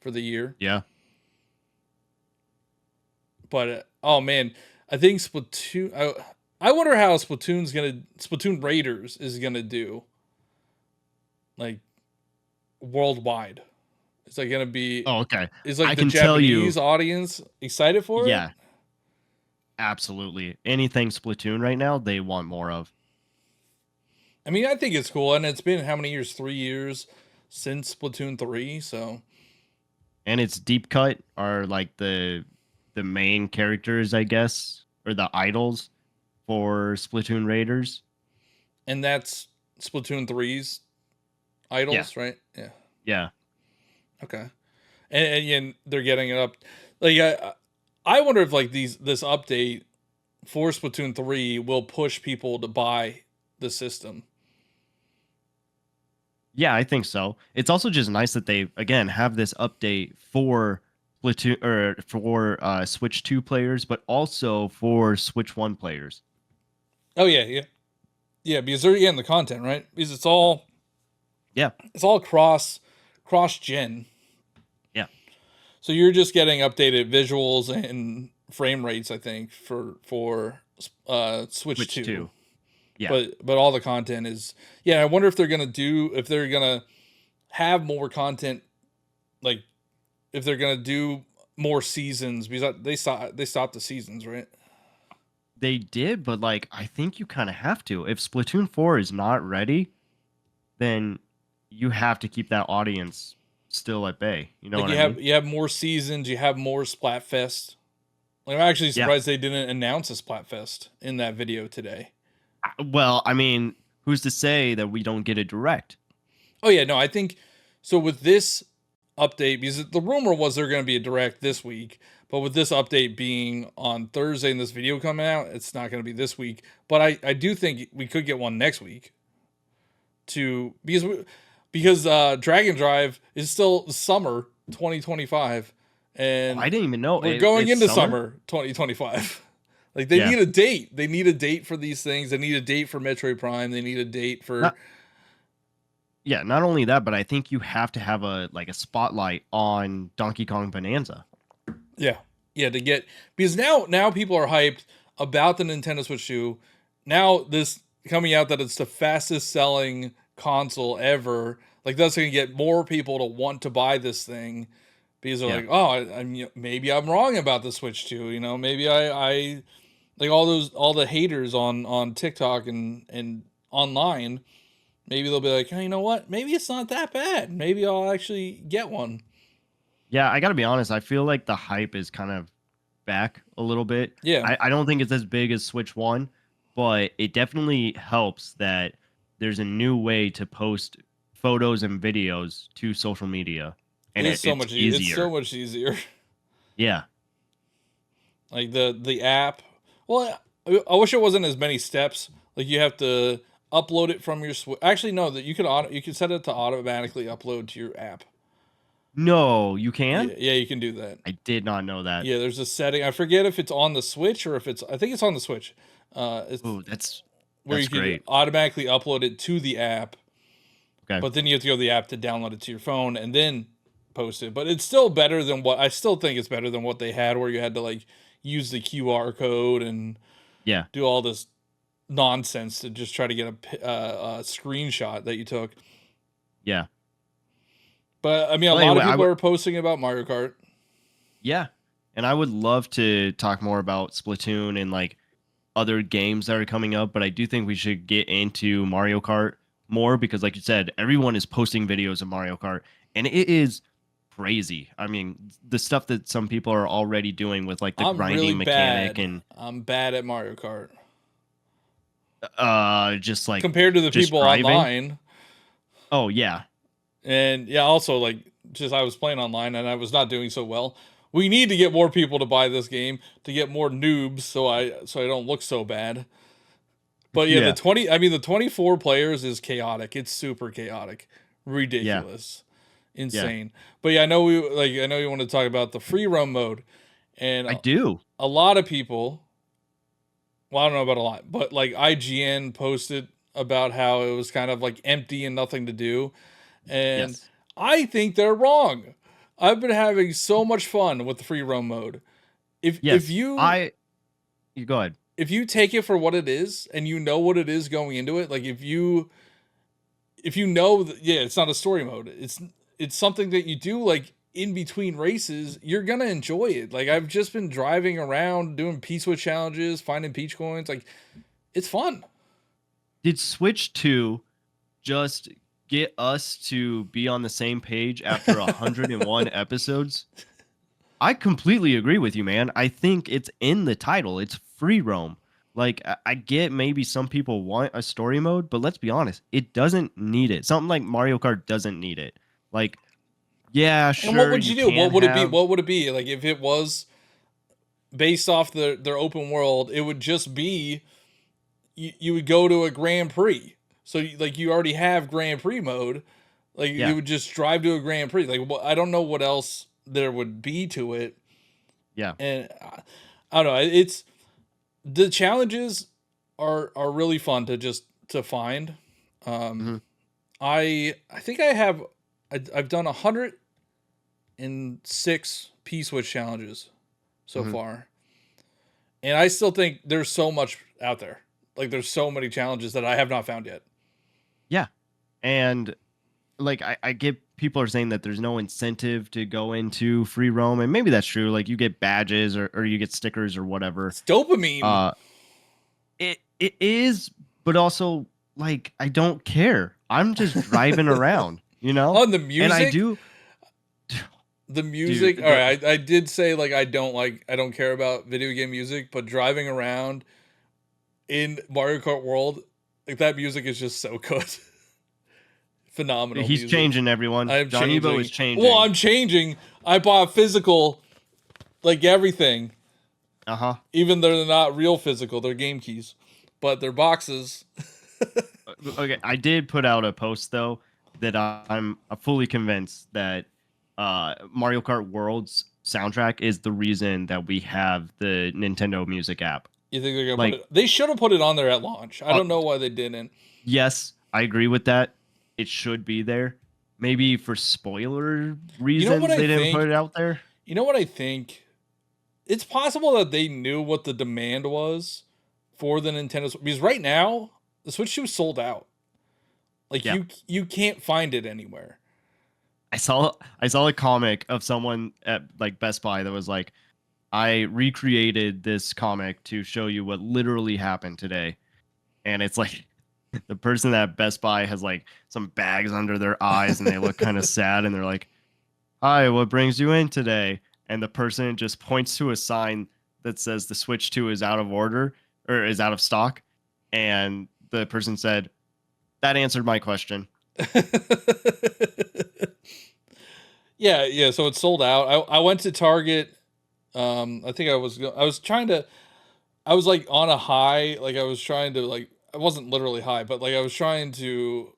S3: for the year.
S2: yeah.
S3: But oh man, I think Splatoon. I wonder how Splatoon Raiders is gonna do, like worldwide. Is that gonna be?
S2: Oh, okay.
S3: Is like
S2: I
S3: the
S2: can tell you,
S3: Japanese audience excited for it?
S2: yeah, absolutely. Anything Splatoon right now, they want more of.
S3: I mean, I think it's cool, and it's been how many years? 3 years since Splatoon 3. So,
S2: And it's Deep Cut are like the main characters, I guess, or the idols for Splatoon Raiders.
S3: and that's Splatoon 3's
S2: Yeah,
S3: idols, right? Yeah.
S2: yeah.
S3: Okay. And they're getting it up. Like I wonder if like this update for Splatoon 3 will push people to buy the system.
S2: Yeah, I think so. It's also just nice that they again have this update for Splatoon or for Switch 2 players, but also for Switch 1 players.
S3: Oh yeah, yeah. Yeah, because they're getting the content, right? Because
S2: Yeah,
S3: it's all cross gen.
S2: yeah.
S3: So you're just getting updated visuals and frame rates, I think, for Switch
S2: Switch
S3: 2.
S2: 2. Yeah.
S3: But all the content is yeah. I wonder if they're gonna have more content, like if they're gonna do more seasons because they stopped the seasons, right?
S2: They did, but like I think you kind of have to. If Splatoon 4 is not ready, then you have to keep that audience still at bay. You know
S3: Like
S2: what I mean?
S3: you have more seasons, you have more Splatfest. Like I'm actually
S2: Yeah.
S3: surprised they didn't announce a Splatfest in that video today.
S2: Well, I mean, who's to say that we don't get a direct?
S3: Oh yeah, no, I think so with this update because the rumor was they're going to be a direct this week, but with this update being on Thursday and this video coming out, it's not going to be this week. But I do think we could get one next week. Because Dragon Drive is still summer 2025 and
S2: I didn't even know
S3: we're going
S2: it's
S3: into summer 2025. Like they
S2: Yeah.
S3: need a date. They need a date for these things. They need a date for Metroid Prime. They need a date for
S2: Not, yeah, not only that, but I think you have to have a spotlight on Donkey Kong Bonanza.
S3: yeah. Yeah, to get because now people are hyped about the Nintendo Switch 2. Now this coming out that it's the fastest selling console ever. Like that's going to get more people to want to buy this thing because they're
S2: Yeah.
S3: like, "Oh, maybe I'm wrong about the Switch 2, maybe I like all the haters on TikTok and online, maybe they'll be like, "Hey, you know what? Maybe it's not that bad. Maybe I'll actually get one."
S2: Yeah, I got to be honest. I feel like the hype is kind of back a little bit.
S3: Yeah.
S2: I don't think it's as big as Switch 1, but it definitely helps that there's a new way to post photos and videos to social media. And
S3: It's so
S2: it's
S3: much
S2: easier.
S3: It's so much easier.
S2: Yeah.
S3: Like the app. Well, I wish it wasn't as many steps. Like you have to upload it from your Switch. Actually, no, that you could set it to automatically upload to your app.
S2: No, you can?
S3: Yeah, you can do that.
S2: I did not know that.
S3: Yeah, there's a setting. I forget if it's on the Switch or if it's. I think it's on the Switch. It's
S2: Oh, that's
S3: where you can
S2: great.
S3: automatically upload it to the app,
S2: Okay.
S3: but then you have to go to the app to download it to your phone and then post it. But it's still better than what I still think it's better than what they had, where you had to like use the QR code and
S2: Yeah.
S3: do all this nonsense to just try to get a screenshot that you took.
S2: Yeah.
S3: But I mean, a
S2: Well,
S3: lot
S2: anyway,
S3: of people are posting about Mario Kart.
S2: Yeah. And I would love to talk more about Splatoon and like other games that are coming up, but I do think we should get into Mario Kart more because, like you said, everyone is posting videos of Mario Kart and it is crazy. I mean, the stuff that some people are already doing with like the
S3: I'm
S2: grinding
S3: really
S2: mechanic
S3: bad.
S2: and
S3: I'm bad at Mario Kart
S2: just like
S3: compared to the
S2: just
S3: people
S2: driving.
S3: online.
S2: Oh yeah.
S3: And yeah, also like just I was playing online and I was not doing so well. We need to get more people to buy this game to get more noobs so I don't look so bad. But yeah,
S2: Yeah.
S3: the 24 players is chaotic. It's super chaotic.
S2: Yeah.
S3: Ridiculous.
S2: Yeah.
S3: Insane. But yeah, I know you want to talk about the free roam mode. And
S2: I do.
S3: a lot of people, well, I don't know about a lot, but like IGN posted about how it was kind of like empty and nothing to do. And
S2: Yes.
S3: I think they're wrong. I've been having so much fun with the free roam mode. If
S2: Yes. You go ahead.
S3: if you take it for what it is and you know what it is going into it, like if you know that, yeah, it's not a story mode. It's something that you do like in between races, you're gonna enjoy it. Like I've just been driving around doing Peachwood challenges, finding peach coins. Like it's fun.
S2: Did Switch 2 just get us to be on the same page after 101 episodes? I completely agree with you, man. I think it's in the title. It's free roam. Like I get maybe some people want a story mode, but let's be honest, it doesn't need it. Something like Mario Kart doesn't need it. Like, yeah,
S3: And what
S2: sure,
S3: would
S2: you
S3: you do?
S2: can
S3: What would it be?
S2: have.
S3: What would it be? Like if it was based off their open world, it would just be you would go to a Grand Prix. So like you already have Grand Prix mode. Like
S2: Yeah,
S3: you would just drive to a Grand Prix. Like I don't know what else there would be to it.
S2: yeah,
S3: And I don't know. It's the challenges are really fun to find. Um,
S2: hmm
S3: I think I've done 106 P-Switch challenges so
S2: hmm
S3: far, and I still think there's so much out there. Like there's so many challenges that I have not found yet.
S2: yeah. And like I get people are saying that there's no incentive to go into free roam, and maybe that's true. Like you get badges or you get stickers or whatever.
S3: It's dopamine.
S2: Uh, it is, but also like I don't care. I'm just driving around,
S3: On the
S2: and I
S3: music,
S2: do,
S3: the
S2: dude.
S3: music. All right, I did say like I don't care about video game music, but driving around in Mario Kart World, like that music is just so good. Phenomenal
S2: He's
S3: music.
S2: changing everyone.
S3: I am
S2: John
S3: changing.
S2: Evo is changing.
S3: Well, I'm changing. I bought physical, like everything,
S2: Uh-huh.
S3: even though they're not real physical. They're game keys, but they're boxes.
S2: Okay, I did put out a post though that I'm fully convinced that Mario Kart World's soundtrack is the reason that we have the Nintendo Music app.
S3: You think they're gonna
S2: Like,
S3: put it? They should have put it on there at launch. I
S2: uh,
S3: don't know why they didn't.
S2: yes, I agree with that. It should be there. Maybe for spoiler reasons
S3: what I
S2: they didn't
S3: think?
S2: put it out there.
S3: You know what I think? It's possible that they knew what the demand was for the Nintendo because right now the Switch 2 is sold out. Like
S2: Yeah.
S3: you can't find it anywhere.
S2: I saw a comic of someone at like Best Buy that was like, I recreated this comic to show you what literally happened today. And it's like the person at Best Buy has like some bags under their eyes and they look kind of sad and they're like, "Hi, what brings you in today?" And the person just points to a sign that says the Switch 2 is out of order or is out of stock. And the person said, "That answered my question."
S3: Yeah. So it's sold out. I went to Target. I think I was like on a high. Like I was trying to like I wasn't literally high, but like I was trying to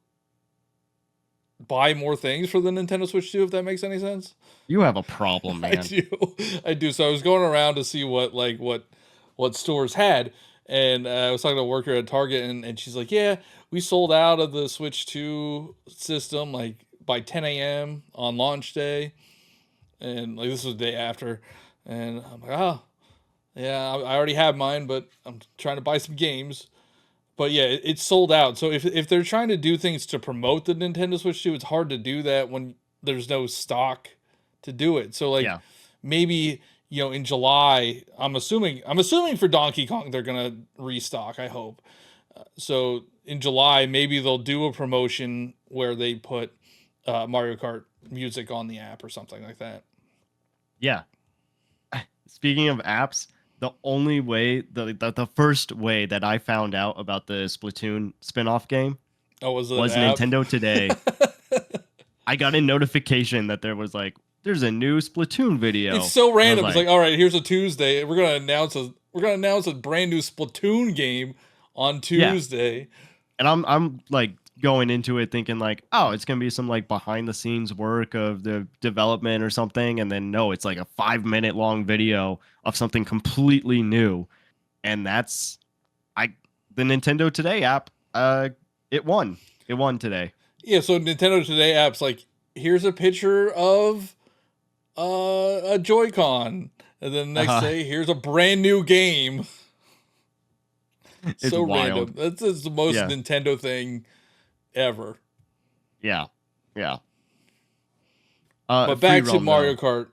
S3: buy more things for the Nintendo Switch 2. If that makes any sense.
S2: You have a problem,
S3: I
S2: man.
S3: do. I do. So I was going around to see what stores had, And I was talking to a worker at Target, and she's like, "Yeah, we sold out of the Switch 2 system like by 10 a.m. on launch day." And like this was the day after. And I'm like, "Oh, yeah, I already have mine, but I'm trying to buy some games." But yeah, it's sold out. So if they're trying to do things to promote the Nintendo Switch 2, it's hard to do that when there's no stock to do it. So like
S2: Yeah.
S3: maybe, in July, I'm assuming for Donkey Kong they're gonna restock. I hope. So in July, maybe they'll do a promotion where they put Mario Kart music on the app or something like that.
S2: Yeah. Speaking of apps, the only way, the first way that I found out about the Splatoon spin-off game
S3: Oh, was it an
S2: was
S3: app?
S2: Nintendo Today. I got a notification that there was like, there's a new Splatoon video.
S3: It's so
S2: And I was
S3: random. It's like, all right, here's a Tuesday. We're gonna announce a brand new Splatoon game on
S2: yeah.
S3: Tuesday.
S2: And I'm like going into it thinking like, oh, it's gonna be some like behind the scenes work of the development or something, and then no, it's like a 5 minute long video of something completely new, and that's I the Nintendo Today app. It won. It won today.
S3: Yeah, so Nintendo Today apps like, here's a picture of a Joy-Con, and then the next
S2: Uh,
S3: day here's a brand new game.
S2: it's
S3: So random.
S2: wild.
S3: That's the most
S2: Yeah,
S3: Nintendo thing ever.
S2: yeah, yeah.
S3: But
S2: Free
S3: back to
S2: roam
S3: Mario
S2: though.
S3: Kart.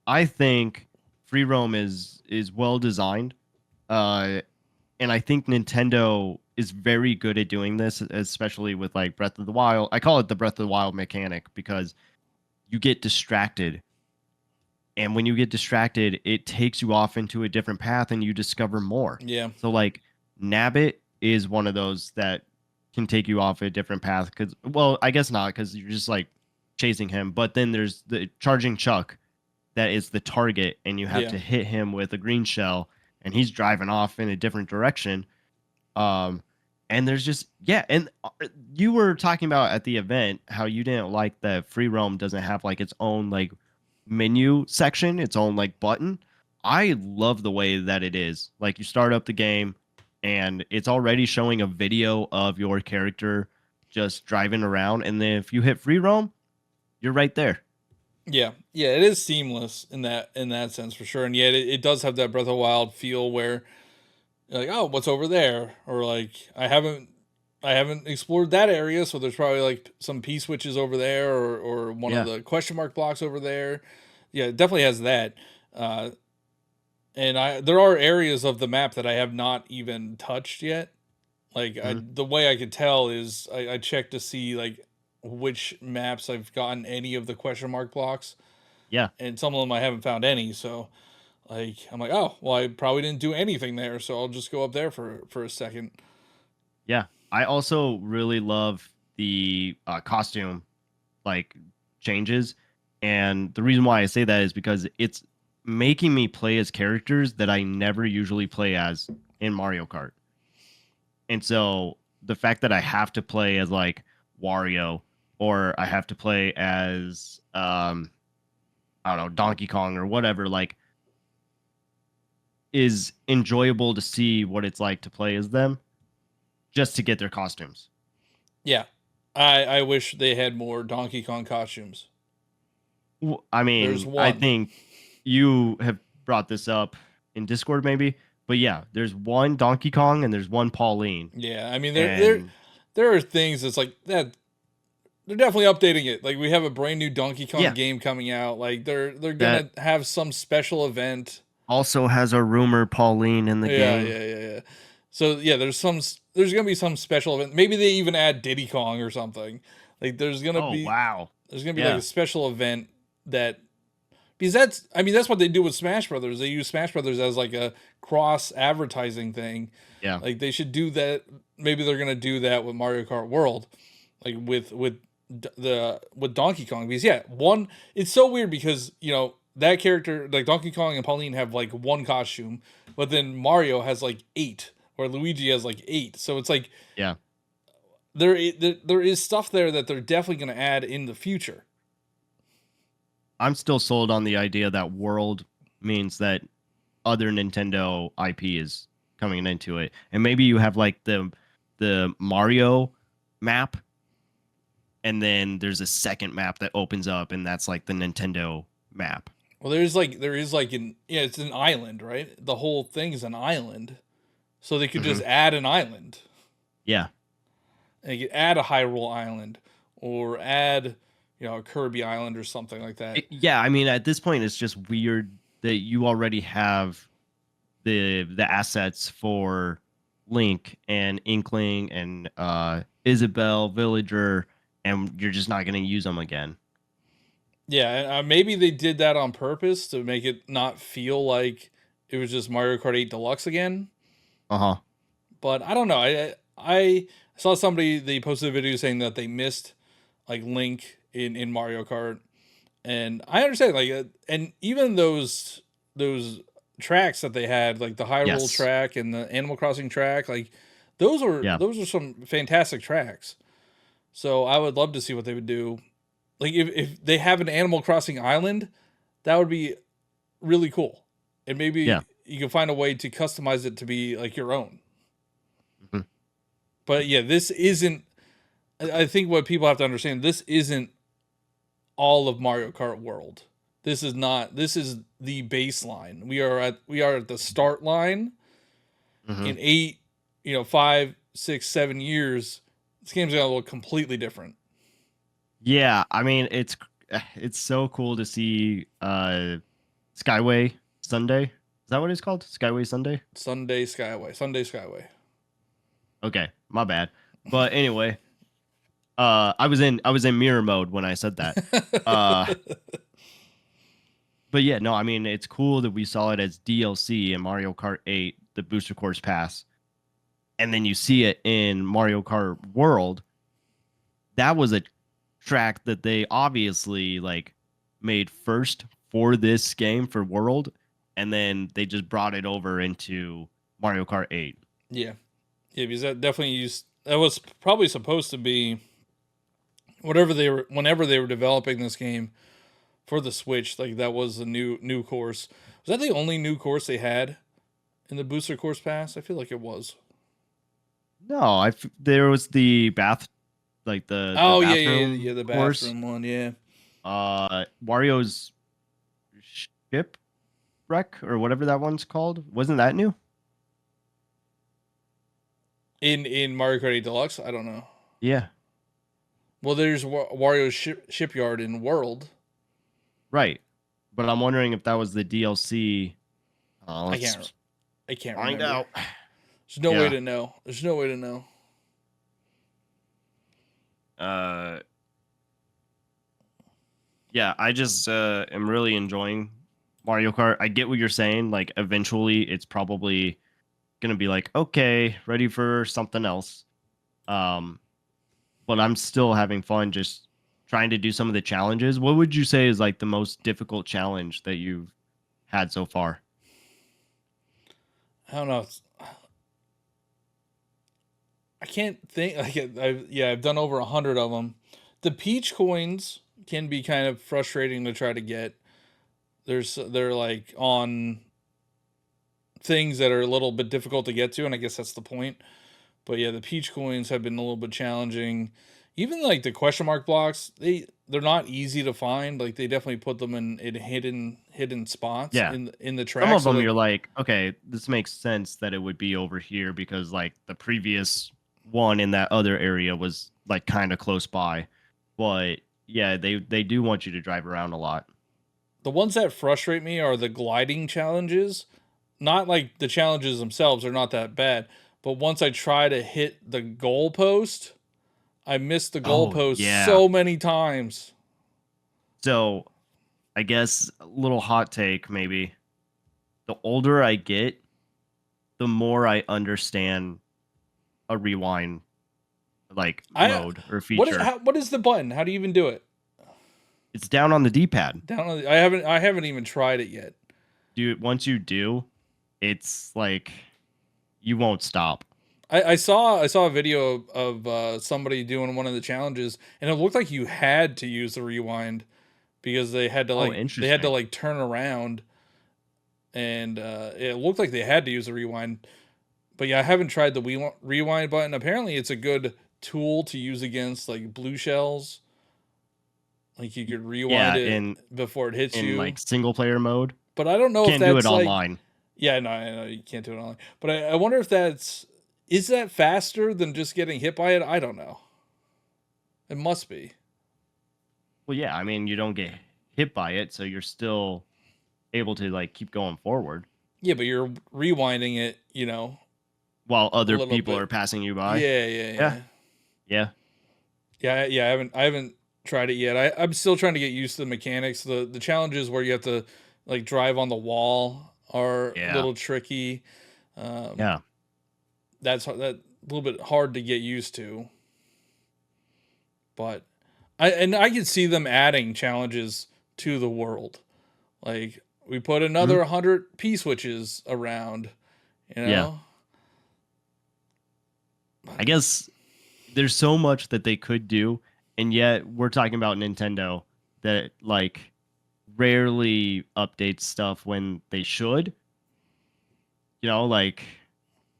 S2: I think free roam is well designed. Uh, and I think Nintendo is very good at doing this, especially with like Breath of the Wild. I call it the Breath of the Wild mechanic because you get distracted, and when you get distracted, it takes you off into a different path, and you discover more.
S3: Yeah.
S2: So like Nabbit is one of those that can take you off a different path because, well, I guess not because you're just like chasing him. But then there's the charging Chuck that is the target, and you have
S3: Yeah.
S2: to hit him with a green shell, and he's driving off in a different direction. Um, and there's just yeah, and you were talking about at the event how you didn't like that free roam doesn't have like its own like menu section, its own like button. I love the way that it is. Like you start up the game, and it's already showing a video of your character just driving around, and then if you hit free roam, you're right there.
S3: Yeah. Yeah, it is seamless in that sense for sure. And yet it does have that Breath of the Wild feel where you're like, oh, what's over there? Or like I haven't explored that area, so there's probably like some P switches over there, or one of
S2: Yeah.
S3: the question mark blocks over there. Yeah, it definitely has that. Uh, and there are areas of the map that I have not even touched yet. Like
S2: Mhm.
S3: the way I could tell is I checked to see like which maps I've gotten any of the question mark blocks,
S2: Yeah.
S3: and some of them I haven't found any. So like I'm like, oh well, I probably didn't do anything there, so I'll just go up there for a second.
S2: Yeah. I also really love the costume like changes. And the reason why I say that is because it's making me play as characters that I never usually play as in Mario Kart. And so the fact that I have to play as like Wario, or I have to play as I don't know, Donkey Kong or whatever, like is enjoyable to see what it's like to play as them just to get their costumes.
S3: Yeah, I wish they had more Donkey Kong costumes.
S2: I
S3: There's
S2: mean, I
S3: one.
S2: think you have brought this up in Discord maybe, but yeah, there's one Donkey Kong and there's one Pauline.
S3: Yeah, I mean
S2: And
S3: there are things that's like that. They're definitely updating it. Like we have a brand new Donkey Kong
S2: yeah,
S3: game coming out. Like they're
S2: that
S3: gonna have some special event.
S2: also has a rumor Pauline in the
S3: Yeah,
S2: game.
S3: yeah, yeah, yeah. So yeah, there's gonna be some special event. Maybe they even add Diddy Kong or something. Like
S2: Oh, wow.
S3: there's gonna be like a
S2: Yeah.
S3: special event that, because that's what they do with Smash Brothers. They use Smash Brothers as like a cross advertising thing.
S2: Yeah.
S3: Like they should do that. Maybe they're gonna do that with Mario Kart World, like with Donkey Kong. Because yeah, one, it's so weird because that character, like Donkey Kong and Pauline, have like one costume, but then Mario has like eight, or Luigi has like eight. So it's like
S2: Yeah.
S3: there is stuff there that they're definitely gonna add in the future.
S2: I'm still sold on the idea that world means that other Nintendo IP is coming into it. And maybe you have like the Mario map, and then there's a second map that opens up, and that's like the Nintendo map.
S3: Well, there is like it's an island, right? The whole thing is an island, so they could just add an island.
S2: Yeah.
S3: And you could add a Hyrule Island, or add, a Kirby Island or something like that.
S2: Yeah, I mean, at this point, it's just weird that you already have the assets for Link and Inkling and Isabelle, Villager, and you're just not going to use them again.
S3: Yeah, and maybe they did that on purpose to make it not feel like it was just Mario Kart 8 Deluxe again.
S2: Uh-huh.
S3: But I don't know. I saw somebody, they posted a video saying that they missed like Link in Mario Kart, and I understand and even those tracks that they had, like the Hyrule
S2: Yes.
S3: track and the Animal Crossing track, like those are some fantastic tracks. So I would love to see what they would do. Like if they have an Animal Crossing island, that would be really cool. And maybe you can find a way to customize it to be like your own.
S2: Mhm.
S3: But yeah, this isn't, I think what people have to understand, this isn't all of Mario Kart World. This is the baseline. We are at the start line. In 8, 5, 6, 7 years, this game's gonna look completely different.
S2: Yeah, I mean, it's so cool to see Skyway Sunday. Is that what it's called? Skyway Sunday?
S3: Sunday Skyway.
S2: Okay, my bad. But anyway, I was in mirror mode when I said that. But yeah, no, I mean, it's cool that we saw it as DLC in Mario Kart 8, the Booster Course Pass. And then you see it in Mario Kart World. That was a track that they obviously like made first for this game for World, and then they just brought it over into Mario Kart 8.
S3: Yeah, because that was probably supposed to be whenever they were developing this game for the Switch. Like that was a new course. Was that the only new course they had in the Booster Course Pass? I feel like it was.
S2: No, there was the bath, like the bathroom
S3: the
S2: course.
S3: bathroom one, yeah.
S2: Wario's Shipwreck or whatever that one's called. Wasn't that new?
S3: In Mario Kart 8 Deluxe, I don't know.
S2: Yeah.
S3: Well, there's Wario's Shipyard in World.
S2: Right, but I'm wondering if that was the DLC.
S3: I can't
S2: find
S3: remember.
S2: out.
S3: There's no way to know. There's no way to know.
S2: Yeah, I just am really enjoying Mario Kart. I get what you're saying. Like, eventually, it's probably gonna be like, okay, ready for something else. But I'm still having fun just trying to do some of the challenges. What would you say is like the most difficult challenge that you've had so far?
S3: I don't know. I can't think. I've done over 100 of them. The Peach coins can be kind of frustrating to try to get. They're like on things that are a little bit difficult to get to, and I guess that's the point. But yeah, the Peach coins have been a little bit challenging. Even like the question mark blocks, they're not easy to find. Like they definitely put them in hidden spots in the track.
S2: Some of them you're like, okay, this makes sense that it would be over here because like the previous one in that other area was like kind of close by. But yeah, they do want you to drive around a lot.
S3: The ones that frustrate me are the gliding challenges. Not like the challenges themselves are not that bad, but once I try to hit the goalpost, I missed the goalpost so many times.
S2: So, I guess a little hot take maybe. The older I get, the more I understand a rewind like mode or feature.
S3: What is the button? How do you even do it?
S2: It's down on the D-pad.
S3: I haven't even tried it yet.
S2: Once you do, it's like you won't stop.
S3: I saw a video of somebody doing one of the challenges, and it looked like you had to use the rewind because they had to turn around, and it looked like they had to use the rewind. But yeah, I haven't tried the rewind button. Apparently, it's a good tool to use against like blue shells. Like you could rewind
S2: Yeah,
S3: it before it hits
S2: in
S3: you.
S2: like single player mode.
S3: But I don't know if
S2: Can't do it
S3: that's like,
S2: online.
S3: yeah, no, I know you can't do it online. But I wonder if is that faster than just getting hit by it? I don't know. It must be.
S2: Well, yeah, I mean, you don't get hit by it, so you're still able to like keep going forward
S3: Yeah, but you're rewinding it,
S2: while
S3: a
S2: other
S3: little
S2: people
S3: bit.
S2: are passing you by.
S3: Yeah, yeah,
S2: Yeah,
S3: yeah.
S2: yeah,
S3: Yeah. I haven't tried it yet. I'm still trying to get used to the mechanics. The challenges where you have to like drive on the wall are a
S2: yeah,
S3: little tricky. Um,
S2: yeah.
S3: that's a little bit hard to get used to. But I can see them adding challenges to the world. Like we put
S2: Mhm.
S3: another 100 P switches around, you
S2: Yeah.
S3: know.
S2: I guess there's so much that they could do, and yet we're talking about Nintendo that like rarely updates stuff when they should. Like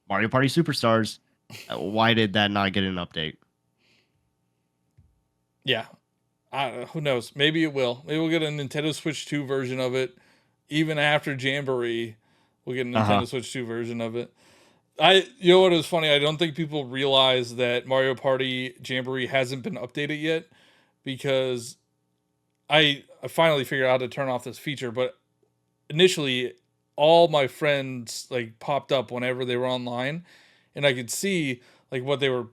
S2: Mario Party Superstars. Why did that not get an update?
S3: Yeah, who knows? Maybe it will. Maybe we'll get a Nintendo Switch 2 version of it. Even after Jamboree, we'll get a
S2: Uh huh.
S3: Nintendo Switch 2 version of it. You know what is funny? I don't think people realize that Mario Party Jamboree hasn't been updated yet because I finally figured out how to turn off this feature. But initially, all my friends like popped up whenever they were online, and I could see like what they were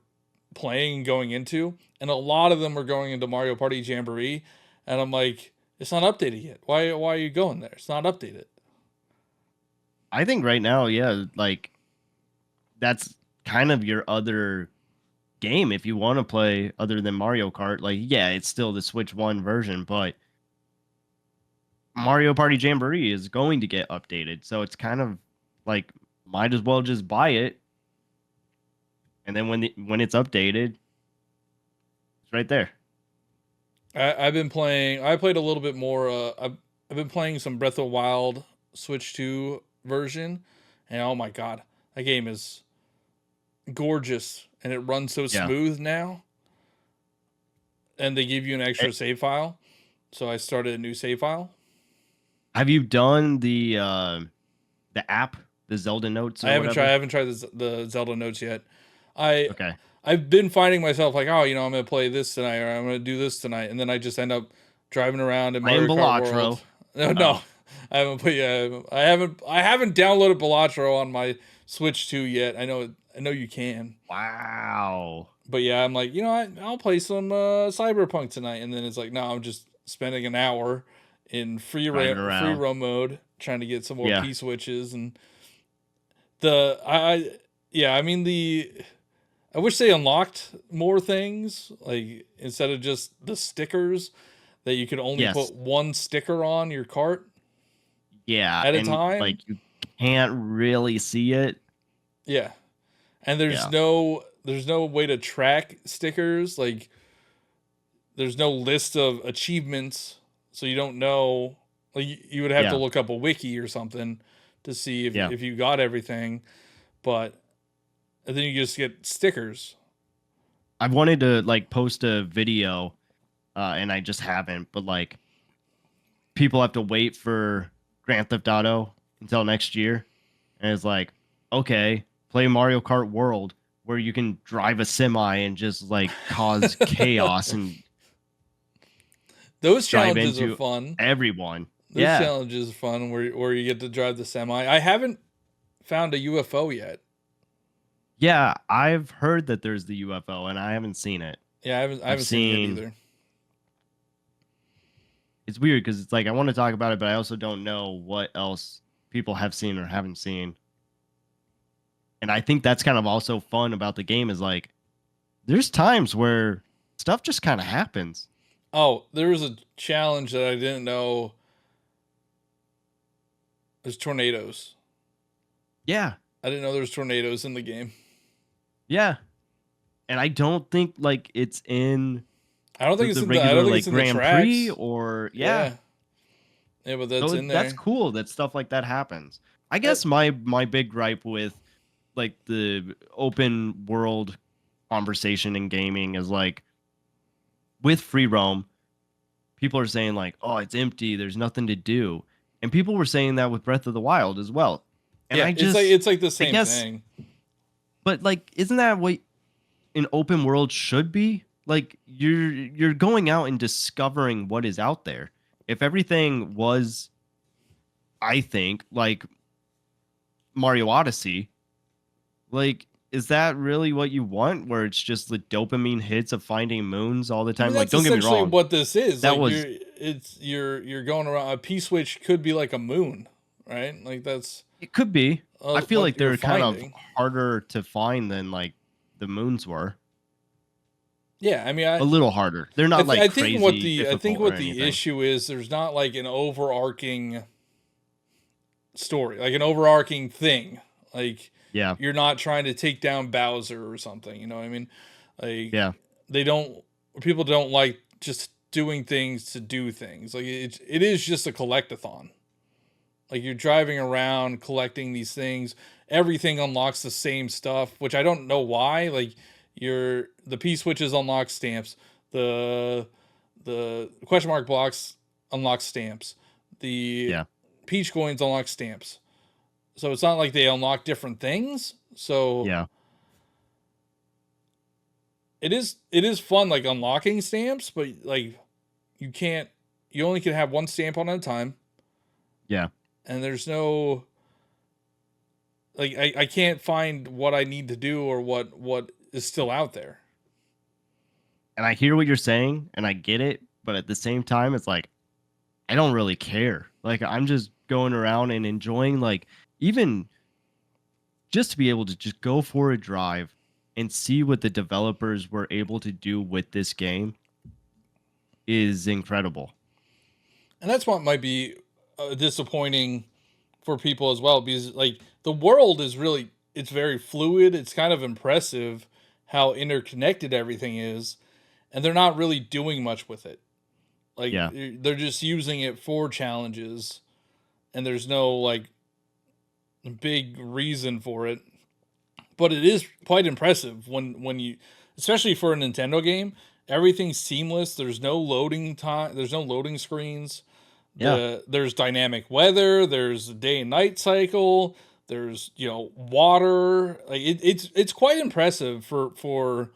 S3: playing and going into, and a lot of them were going into Mario Party Jamboree, and I'm like, it's not updated yet. Why are you going there? It's not updated.
S2: I think right now, yeah, like that's kind of your other game if you want to play other than Mario Kart. Like, yeah, it's still the Switch One version, but Mario Party Jamboree is going to get updated, so it's kind of like might as well just buy it, and then when it's updated, it's right there.
S3: I've been playing. I played a little bit more. I've been playing some Breath of the Wild Switch 2 version, and oh my god, that game is gorgeous, and it runs so
S2: Yeah.
S3: smooth now. And they give you an
S2: Eh,
S3: extra save file, so I started a new save file.
S2: Have you done the app, the Zelda Notes
S3: I
S2: or
S3: haven't tried. I
S2: whatever?
S3: haven't tried the Zelda notes yet. I
S2: Okay.
S3: I've been finding myself like, oh, I'm gonna play this tonight, or I'm gonna do this tonight, and then I just end up driving around in
S2: Playing
S3: Mario Kart World.
S2: Balatro.
S3: No,
S2: Oh,
S3: no, I haven't put. Yeah, I haven't downloaded Balatro on my Switch 2 yet. I know you can,
S2: wow.
S3: but yeah, I'm like, I'll play some Cyberpunk tonight, and then it's like, no, I'm just spending an hour in
S2: Driving
S3: free
S2: around.
S3: roam mode trying to get some more
S2: Yeah.
S3: P switches and the I yeah, I mean I wish they unlocked more things, like instead of just the stickers that you could only
S2: Yes.
S3: put one sticker on your cart
S2: Yeah,
S3: at a
S2: and
S3: time.
S2: like you can't really see it.
S3: Yeah. And
S2: Yeah.
S3: there's no way to track stickers, like there's no list of achievements, so you don't know, like you would have to
S2: Yeah.
S3: look up a wiki or something to see
S2: Yeah.
S3: if you got everything, but and then you just get stickers.
S2: I've wanted to like post a video and I just haven't, but like people have to wait for Grand Theft Auto until next year. And it's like, okay, play Mario Kart World where you can drive a semi and just like cause chaos and
S3: Those
S2: drive
S3: challenges are
S2: into
S3: fun.
S2: everyone.
S3: Those
S2: Yeah.
S3: challenges are fun where you get to drive the semi. I haven't found a UFO yet.
S2: Yeah, I've heard that there's the UFO and I haven't seen it.
S3: Yeah, I
S2: I've
S3: haven't seen it yet
S2: seen
S3: either.
S2: it's weird because it's like I want to talk about it, but I also don't know what else people have seen or haven't seen. And I think that's kind of also fun about the game is like there's times where stuff just kind of happens.
S3: Oh, there was a challenge that I didn't know. There's tornadoes.
S2: Yeah.
S3: I didn't know there was tornadoes in the game.
S2: Yeah. And I don't think like it's in
S3: I don't think it's
S2: the
S3: in the. I don't
S2: regular
S3: think
S2: like
S3: it's in the
S2: Grand Prix
S3: tracks.
S2: or yeah.
S3: Yeah, yeah, but
S2: So
S3: that's in
S2: that's
S3: there.
S2: cool that stuff like that happens. I
S3: I,
S2: guess my big gripe with like the open world conversation in gaming is like with free roam, people are saying like, "Oh, it's empty. There's nothing to do," and people were saying that with Breath of the Wild as well. And
S3: Yeah,
S2: I
S3: it's like
S2: just,
S3: it's like the
S2: I
S3: same
S2: guess,
S3: thing.
S2: but like, isn't that what an open world should be? Like, you're going out and discovering what is out there. If everything was, I think, like Mario Odyssey, like, is that really what you want? Where it's just the dopamine hits of finding moons all the
S3: I mean,
S2: time? Like,
S3: that's
S2: don't get me
S3: essentially
S2: wrong,
S3: what this is.
S2: that
S3: Like
S2: was
S3: you're going around a P switch could be like a moon, right? Like that's
S2: it could be. I feel
S3: what
S2: like
S3: you're
S2: they're kind of
S3: finding.
S2: harder to find than like the moons were.
S3: Yeah, I mean,
S2: A little harder. They're not like
S3: I think what
S2: crazy
S3: the
S2: difficult or anything.
S3: issue is there's not like an overarching story, like an overarching thing. Like
S2: Yeah,
S3: you're not trying to take down Bowser or something. You know what I mean? Like
S2: yeah,
S3: they don't people don't like just doing things to do things. Like it is just a collectathon. Like you're driving around collecting these things. Everything unlocks the same stuff, which I don't know why. Like the P switches unlock stamps. The question mark blocks unlock stamps. The
S2: yeah.
S3: peach coins unlock stamps. So it's not like they unlock different things. So
S2: Yeah.
S3: it is fun like unlocking stamps, but like you only can have one stamp on at a time,
S2: Yeah.
S3: and there's no like I can't find what I need to do or what is still out there.
S2: And I hear what you're saying and I get it, but at the same time it's like I don't really care. Like I'm just going around and enjoying like even just to be able to just go for a drive and see what the developers were able to do with this game is incredible.
S3: And that's what might be disappointing for people as well, because like the world is really it's very fluid. It's kind of impressive how interconnected everything is, and they're not really doing much with it. Like
S2: Yeah.
S3: they're just using it for challenges, and there's no like big reason for it. But it is quite impressive when you, especially for a Nintendo game, everything's seamless. There's no loading time. There's no loading screens.
S2: Yeah.
S3: There's dynamic weather. There's a day and night cycle. There's water. Like it's quite impressive for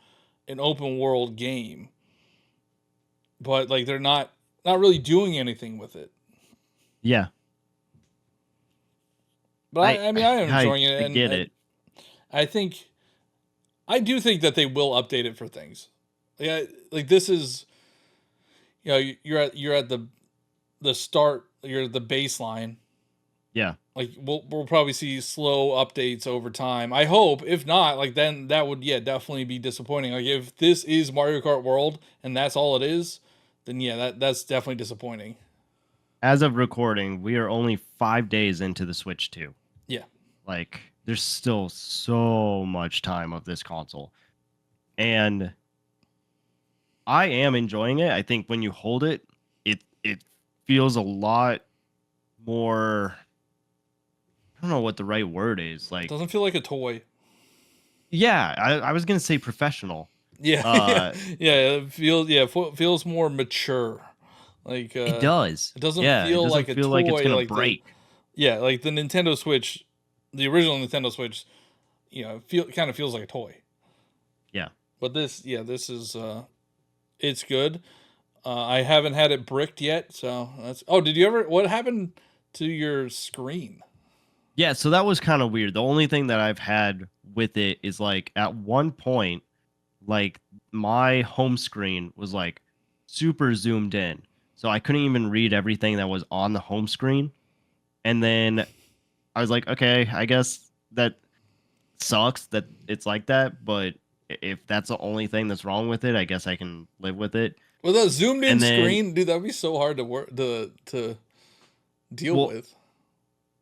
S3: an open world game. But like they're not really doing anything with it.
S2: Yeah.
S3: But
S2: I
S3: I mean I am enjoying it,
S2: I
S3: and
S2: get it.
S3: I think I do think that they will update it for things. Like this is you're at the start, you're at the baseline.
S2: Yeah.
S3: Like we'll probably see slow updates over time. I hope. If not, like then that would definitely be disappointing. Like if this is Mario Kart World and that's all it is, then that's definitely disappointing.
S2: As of recording, we are only 5 days into the Switch 2.
S3: Yeah.
S2: Like there's still so much time of this console. And I am enjoying it. I think when you hold it, it feels a lot more. I don't know what the right word is.
S3: It
S2: Like,
S3: doesn't feel like a toy.
S2: yeah, I was gonna say professional.
S3: Yeah.
S2: Uh,
S3: Feels more mature. Like
S2: it does.
S3: it doesn't
S2: Yeah, it
S3: feel
S2: doesn't
S3: like a
S2: feel
S3: toy
S2: like it's gonna
S3: like
S2: break.
S3: like the Nintendo Switch, the original Nintendo Switch, kind of feels like a toy.
S2: Yeah.
S3: But this is it's good. I haven't had it bricked yet, so that's. Oh, did you ever? What happened to your screen?
S2: Yeah, so that was kind of weird. The only thing that I've had with it is like at one point, like my home screen was like super zoomed in. So I couldn't even read everything that was on the home screen. And then I was like, okay, I guess that sucks that it's like that, but if that's the only thing that's wrong with it, I guess I can live with it.
S3: With a zoomed in
S2: And then,
S3: screen, dude, that'd be so hard to work to deal
S2: well,
S3: with.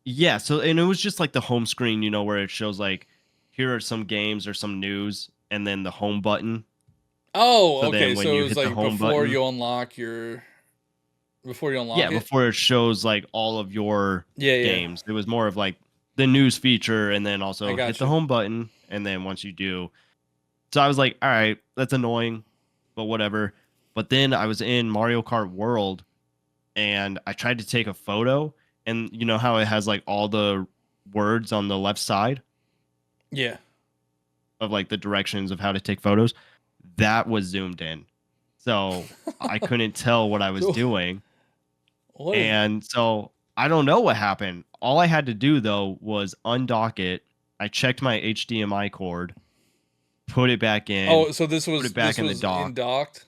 S2: yeah, so and it was just like the home screen, where it shows like here are some games or some news and then the home button.
S3: Oh,
S2: So
S3: okay.
S2: then when
S3: So it
S2: you
S3: was
S2: hit the
S3: like
S2: home button,
S3: before you unlock
S2: yeah,
S3: it.
S2: before it shows like all of your
S3: Yeah, yeah.
S2: games, it was more of like the news feature, and then
S3: I
S2: also hit
S3: got
S2: the
S3: you.
S2: home button. And then once you do, so I was like, all right, that's annoying, but whatever. But then I was in Mario Kart World, and I tried to take a photo, and you know how it has like all the words on the left side
S3: Yeah.
S2: of like the directions of how to take photos, that was zoomed in. So I couldn't tell what I was
S3: So
S2: doing.
S3: what is?
S2: And so I don't know what happened. All I had to do though was undock it. I checked my HDMI cord, put it back in,
S3: Oh, so
S2: put it back
S3: this
S2: in the
S3: was in
S2: dock.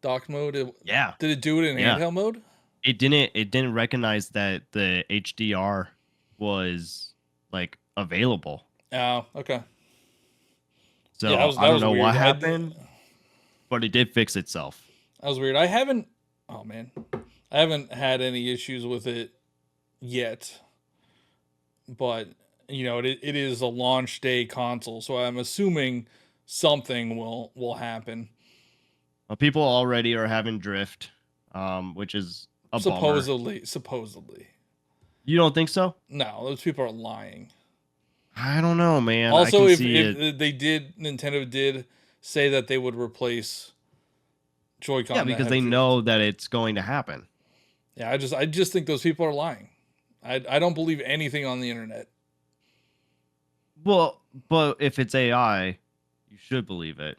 S3: dock mode.
S2: Yeah.
S3: Did it do it in
S2: Yeah.
S3: handheld mode?
S2: It didn't recognize that the HDR was like available.
S3: Oh, okay. Yeah,
S2: So I
S3: that
S2: don't
S3: was
S2: know what
S3: weird.
S2: happened, but it did fix itself.
S3: That was weird. I haven't. Oh man, I haven't had any issues with it yet. But it is a launch day console, so I'm assuming something will happen.
S2: Well, people already are having drift, which is a bummer.
S3: Supposedly.
S2: You don't think so?
S3: No, those people are lying.
S2: I don't know, man. I
S3: Also,
S2: can see it.
S3: if Nintendo did say that they would replace
S2: Yeah,
S3: Joy-Con that
S2: because
S3: have
S2: they
S3: drift.
S2: know that it's going to happen.
S3: Yeah, I just think those people are lying. I don't believe anything on the internet.
S2: Well, but if it's AI, you should believe it.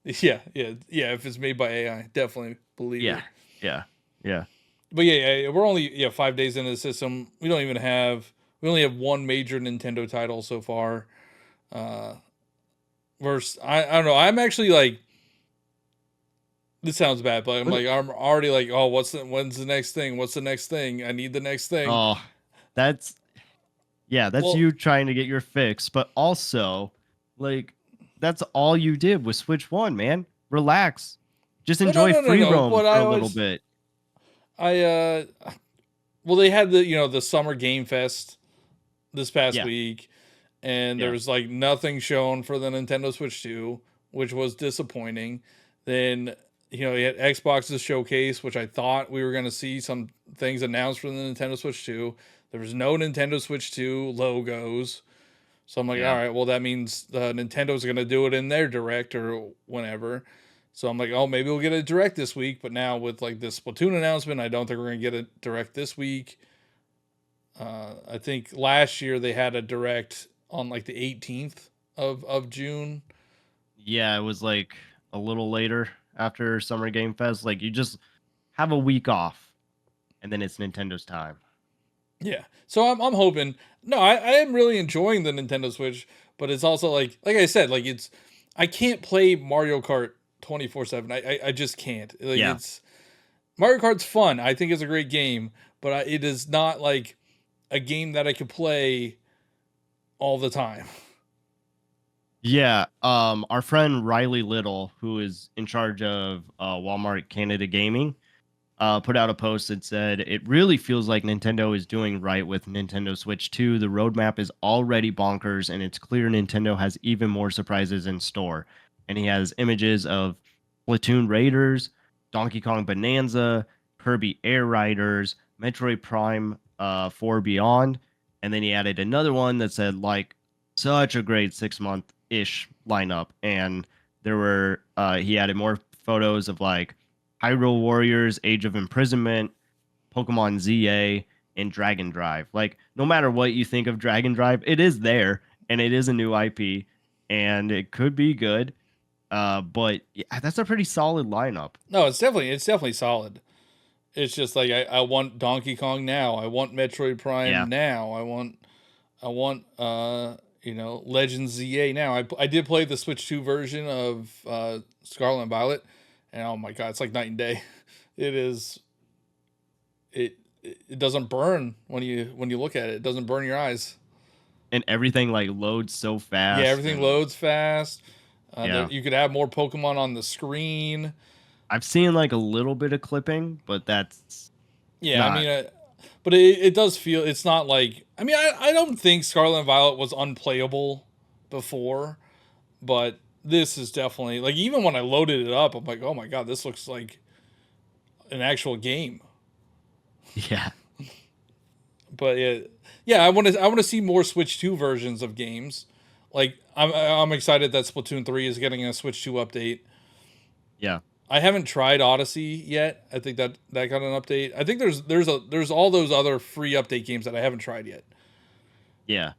S3: Yeah. If it's made by AI, definitely believe it.
S2: Yeah, yeah, yeah.
S3: But yeah, we're only 5 days into the system. We only have one major Nintendo title so far. Versus I don't know. I'm actually like, this sounds bad, but I'm already like, oh, when's the next thing? What's the next thing? I need the next thing.
S2: Oh, that's that's
S3: Well,
S2: you trying to get your fix, but also like that's all you did was Switch One, man. Relax. Just
S3: no, no,
S2: enjoy
S3: no, no,
S2: free
S3: no.
S2: roam
S3: What
S2: for
S3: I
S2: a little
S3: was,
S2: bit.
S3: I well, they had the Summer Game Fest this past
S2: Yeah,
S3: week, and there
S2: yeah,
S3: was like nothing shown for the Nintendo Switch 2, which was disappointing. Then you had Xbox's showcase, which I thought we were going to see some things announced for the Nintendo Switch 2. There was no Nintendo Switch 2 logos. So I'm like, all
S2: yeah.
S3: right, well, that means Nintendo's going to do it in their direct or whenever. So I'm like, oh, maybe we'll get a direct this week. But now with like this Splatoon announcement, I don't think we're going to get a direct this week. I think last year they had a direct on like the 18th of June.
S2: Yeah, it was like a little later after Summer Game Fest. Like you just have a week off, and then it's Nintendo's time.
S3: Yeah. So I'm hoping. No, I am really enjoying the Nintendo Switch, but it's also like I said, like I can't play Mario Kart 24/7. I just can't. Like
S2: Yeah,
S3: it's Mario Kart's fun. I think it's a great game, but it is not like a game that I could play all the time.
S2: yeah. Our friend Riley Little, who is in charge of Walmart Canada Gaming, put out a post that said it really feels like Nintendo is doing right with Nintendo Switch 2. The roadmap is already bonkers, and it's clear Nintendo has even more surprises in store. And he has images of Platoon Raiders, Donkey Kong Bonanza, Kirby Air Riders, Metroid Prime 4 Beyond, and then he added another one that said like such a great 6 month ish lineup, and there were he added more photos of like Hyrule Warriors, Age of Imprisonment, Pokemon ZA, and Dragon Drive. Like, no matter what you think of Dragon Drive, it is there, and it is a new IP, and it could be good. But yeah, that's a pretty solid lineup.
S3: No, it's definitely solid. It's just like I want Donkey Kong now. I want Metroid
S2: Yeah,
S3: Prime now. I want Legends ZA now. I did play the Switch 2 version of Scarlet and Violet, and oh my god, it's like night and day. It is it doesn't burn when you look at it. It doesn't burn your eyes.
S2: and everything like loads so
S3: Yeah,
S2: fast,
S3: everything
S2: and
S3: loads fast.
S2: yeah,
S3: You could have more Pokemon on the screen.
S2: I've seen like a little bit of clipping, but that's
S3: Yeah, I
S2: not.
S3: mean, but it does feel it's not like I don't think Scarlet and Violet was unplayable before, but this is definitely like even when I loaded it up, I'm like, oh my god, this looks like an actual game.
S2: Yeah,
S3: But yeah, I want to see more Switch 2 versions of games. Like I'm excited that Splatoon 3 is getting a Switch 2 update.
S2: Yeah.
S3: I haven't tried Odyssey yet. I think that got an update. I think there's all those other free update games that I haven't tried yet.
S2: Yeah.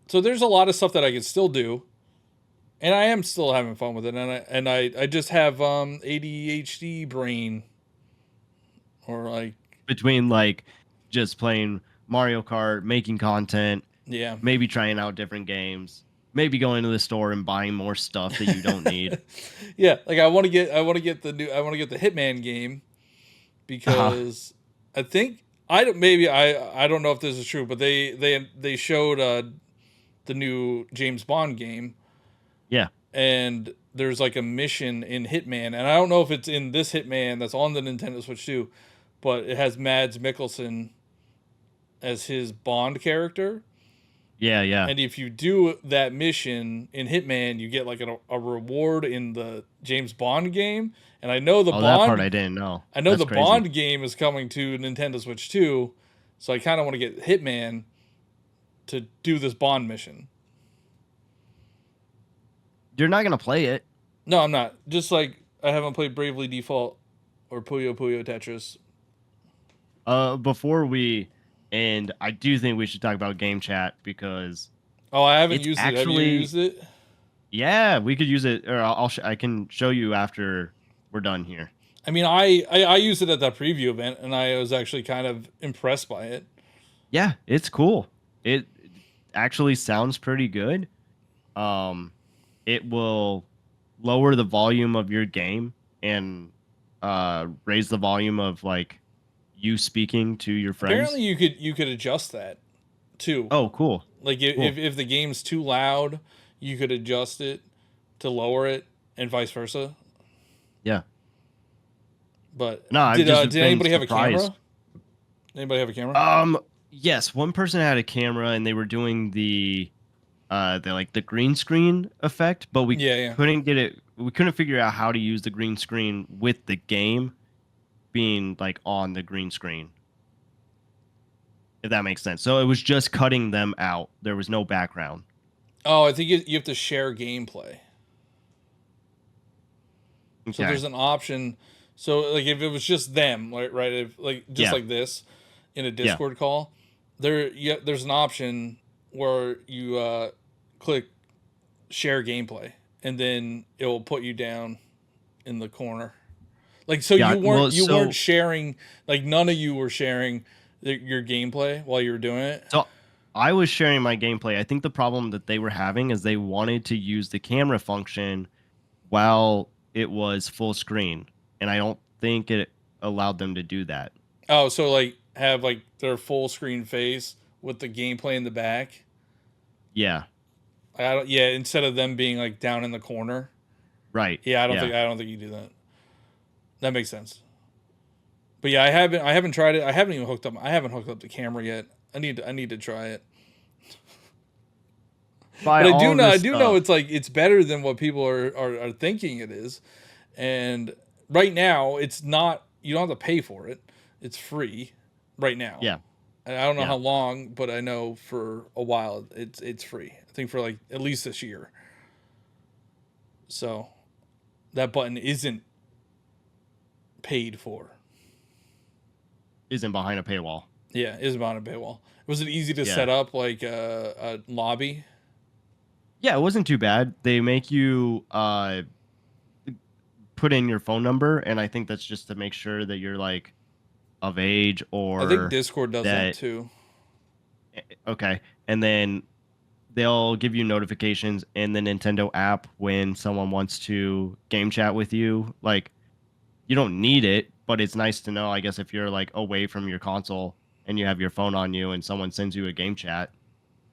S3: So there's a lot of stuff that I can still do, and I am still having fun with it. And I just have ADHD brain, or like
S2: Between like just playing Mario Kart, making content,
S3: yeah.
S2: maybe trying out different games, maybe going to the store and buying more stuff that you don't need.
S3: Yeah, like I want to get the Hitman game because I think I don't maybe I don't know if this is true, but they showed the new James Bond game,
S2: Yeah.
S3: and there's like a mission in Hitman, and I don't know if it's in this Hitman that's on the Nintendo Switch too, but it has Mads Mikkelsen as his Bond character.
S2: Yeah. Yeah.
S3: And if you do that mission in Hitman, you get like a reward in the James Bond game. And I know the
S2: Oh, that part
S3: Bond
S2: I didn't know.
S3: I know
S2: That's
S3: the
S2: crazy.
S3: Bond game is coming to Nintendo Switch too, so I kind of want to get Hitman to do this Bond mission.
S2: You're not gonna play it.
S3: No, I'm not. Just like I haven't played Bravely Default or Puyo Puyo Tetris.
S2: Before we and I do think we should talk about game chat because
S3: Oh, I haven't
S2: it's
S3: used it. Have you
S2: actually
S3: used it?
S2: yeah, we could use it or I can show you after we're done here.
S3: I mean, I used it at that preview event, and I was actually kind of impressed by it.
S2: Yeah, it's cool. It actually sounds pretty good. It will lower the volume of your game and raise the volume of like you speaking to your friends.
S3: Apparently, you could adjust that too.
S2: Oh, cool.
S3: Like
S2: Cool.
S3: if the game's too loud, you could adjust it to lower it, and vice versa.
S2: Yeah.
S3: But
S2: No, I've
S3: did
S2: just
S3: did
S2: been
S3: anybody have a
S2: surprised.
S3: camera? Anybody have a camera?
S2: Yes, one person had a camera and they were doing the like the green screen effect, but we
S3: Yeah.
S2: couldn't get it. We couldn't figure out how to use the green screen with the game being like on the green screen. If that makes sense. So it was just cutting them out. There was no background.
S3: Oh, I think you have to share gameplay. So
S2: Okay.
S3: there's an option. So like if it was just them, right? If like just
S2: Yeah.
S3: like this in a Discord call, there's an option where you click share gameplay, and then it will put you down in the corner. Like so
S2: Yeah,
S3: you weren't sharing, like none of you were sharing your gameplay while you were doing it.
S2: So I was sharing my gameplay. I think the problem that they were having is they wanted to use the camera function while it was full screen, and I don't think it allowed them to do that.
S3: Oh, so like have like their full screen face with the gameplay in the back.
S2: Yeah,
S3: Yeah, instead of them being like down in the corner.
S2: right.
S3: Yeah, I don't think you do that. That makes sense. But yeah, I haven't tried it. I haven't hooked up the camera yet. I need to try it.
S2: By
S3: But
S2: all
S3: I
S2: this
S3: do know it's better than what people are thinking it is. And right now it's not, you don't have to pay for it. It's free right now.
S2: Yeah.
S3: And I don't know
S2: Yeah.
S3: how long, but I know for a while it's free. I think for like at least this year. So that button isn't paid for.
S2: isn't behind a paywall.
S3: Yeah, it is behind a paywall. Was it easy to
S2: Yeah.
S3: set up like a lobby?
S2: Yeah, it wasn't too bad. They make you put in your phone number, and I think that's just to make sure that you're like of age or
S3: I think Discord does that
S2: that-
S3: too.
S2: okay. And then they'll give you notifications in the Nintendo app when someone wants to game chat with you. Like, you don't need it, but it's nice to know, I guess, if you're like away from your console and you have your phone on you and someone sends you a game chat,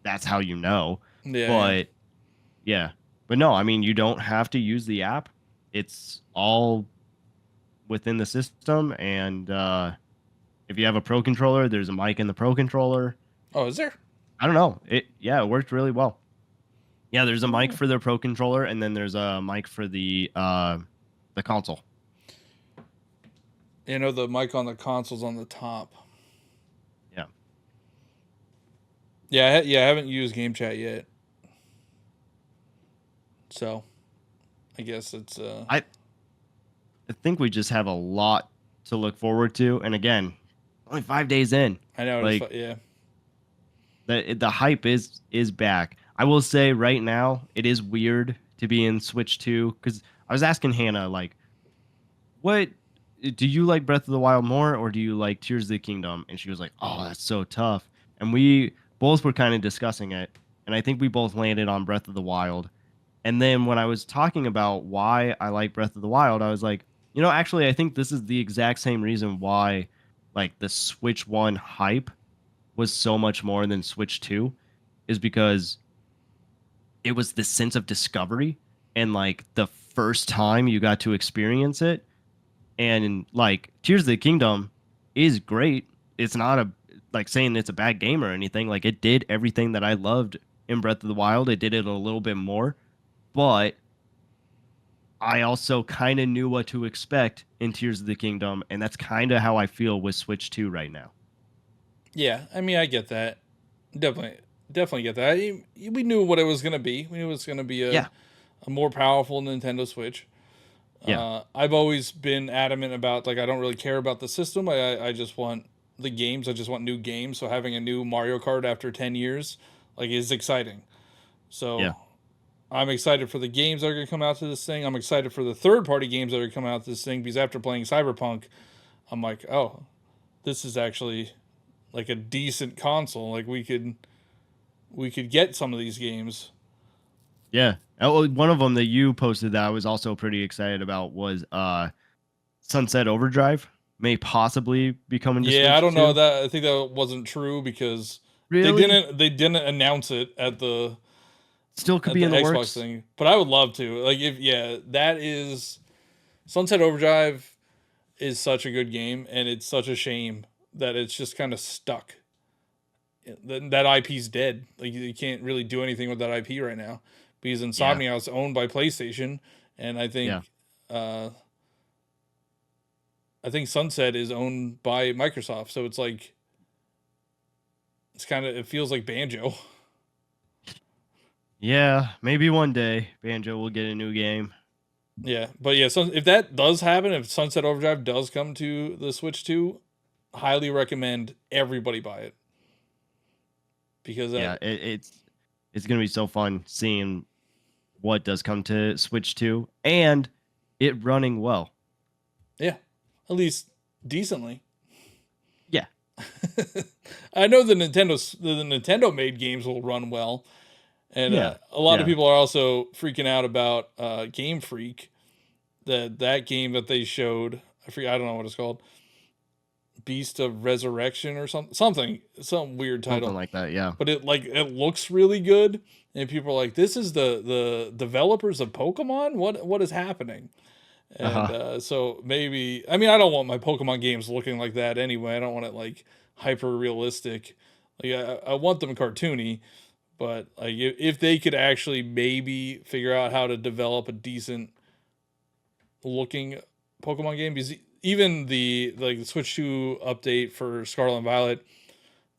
S2: that's how you know.
S3: Yeah.
S2: But yeah. But no, I mean, you don't have to use the app. It's all within the system. And if you have a Pro controller, there's a mic in the Pro controller.
S3: Oh, is there?
S2: I don't know. It worked really well. Yeah, there's a mic for the Pro controller, and then there's a mic for the console.
S3: You know, the mic on the console's on the top. Yeah, I haven't used Game Chat yet. So, I guess it's
S2: I I think we just have a lot to look forward to. And again, only 5 days in,
S3: I know it's
S2: like
S3: yeah.
S2: the hype is back. I will say right now, it is weird to be in Switch 2 because I was asking Hannah like, what do you like Breath of the Wild more or do you like Tears of the Kingdom? And she was like, oh, that's so tough. And we both were kind of discussing it, and I think we both landed on Breath of the Wild. And then when I was talking about why I like Breath of the Wild, I was like, actually, I think this is the exact same reason why, like, the Switch 1 hype was so much more than Switch 2, is because it was the sense of discovery and, like, the first time you got to experience it. And, like, Tears of the Kingdom is great. It's not like saying it's a bad game or anything. Like, it did everything that I loved in Breath of the Wild, it did it a little bit more. But I also kind of knew what to expect in Tears of the Kingdom, and that's kind of how I feel with Switch 2 right now.
S3: Yeah, I mean, I get that. Definitely, definitely get that. We knew what it was gonna be. We knew it was gonna be
S2: Yeah,
S3: a more powerful Nintendo Switch.
S2: yeah,
S3: I've always been adamant about like I don't really care about the system. I just want the games. I just want new games. So having a new Mario Kart after 10 years like is exciting.
S2: yeah,
S3: So I'm excited for the games that are gonna come out to this thing. I'm excited for the third party games that are coming out to this thing because after playing Cyberpunk, I'm like, oh, this is actually like a decent console. Like we could get some of these games.
S2: yeah. Oh, one of them that you posted that I was also pretty excited about was Sunset Overdrive may possibly be coming to
S3: Yeah, I
S2: Switch
S3: don't know
S2: 2.
S3: that. I think that wasn't true because they
S2: Really?
S3: didn't they didn't announce it
S2: Still could
S3: at
S2: be
S3: the
S2: in the
S3: Xbox
S2: works.
S3: thing. But I would love to. Like if yeah, that is Sunset Overdrive is such a good game and it's such a shame that it's just kind of stuck. That IP's dead. Like you can't really do anything with that IP right now because
S2: Yeah,
S3: Insomnia is owned by PlayStation and
S2: yeah,
S3: uh I think Sunset is owned by Microsoft. So it's like it feels like Banjo.
S2: yeah. Maybe one day Banjo will get a new game.
S3: Yeah, but yeah, so if that does happen, if Sunset Overdrive does come to the Switch 2, highly recommend everybody buy it because
S2: Yeah, it's gonna be so fun seeing what does come to Switch 2 and it running well.
S3: yeah, at least decently.
S2: Yeah,
S3: I know the Nintendo made games will run well, and
S2: yeah,
S3: a lot of
S2: yeah.
S3: people are also freaking out about Game Freak, that game that they showed. I don't know what it's called, Beast of Resurrection or some weird
S2: Something
S3: title,
S2: like that. Yeah.
S3: but it looks really good, and people are like, "This is the developers of Pokemon. What is happening?" And
S2: Uh-huh.
S3: so maybe I mean I don't want my Pokemon games looking like that anyway. I don't want it like hyper realistic. Like I want them cartoony, but like if they could actually maybe figure out how to develop a decent looking Pokemon game, because even the Switch 2 update for Scarlet and Violet,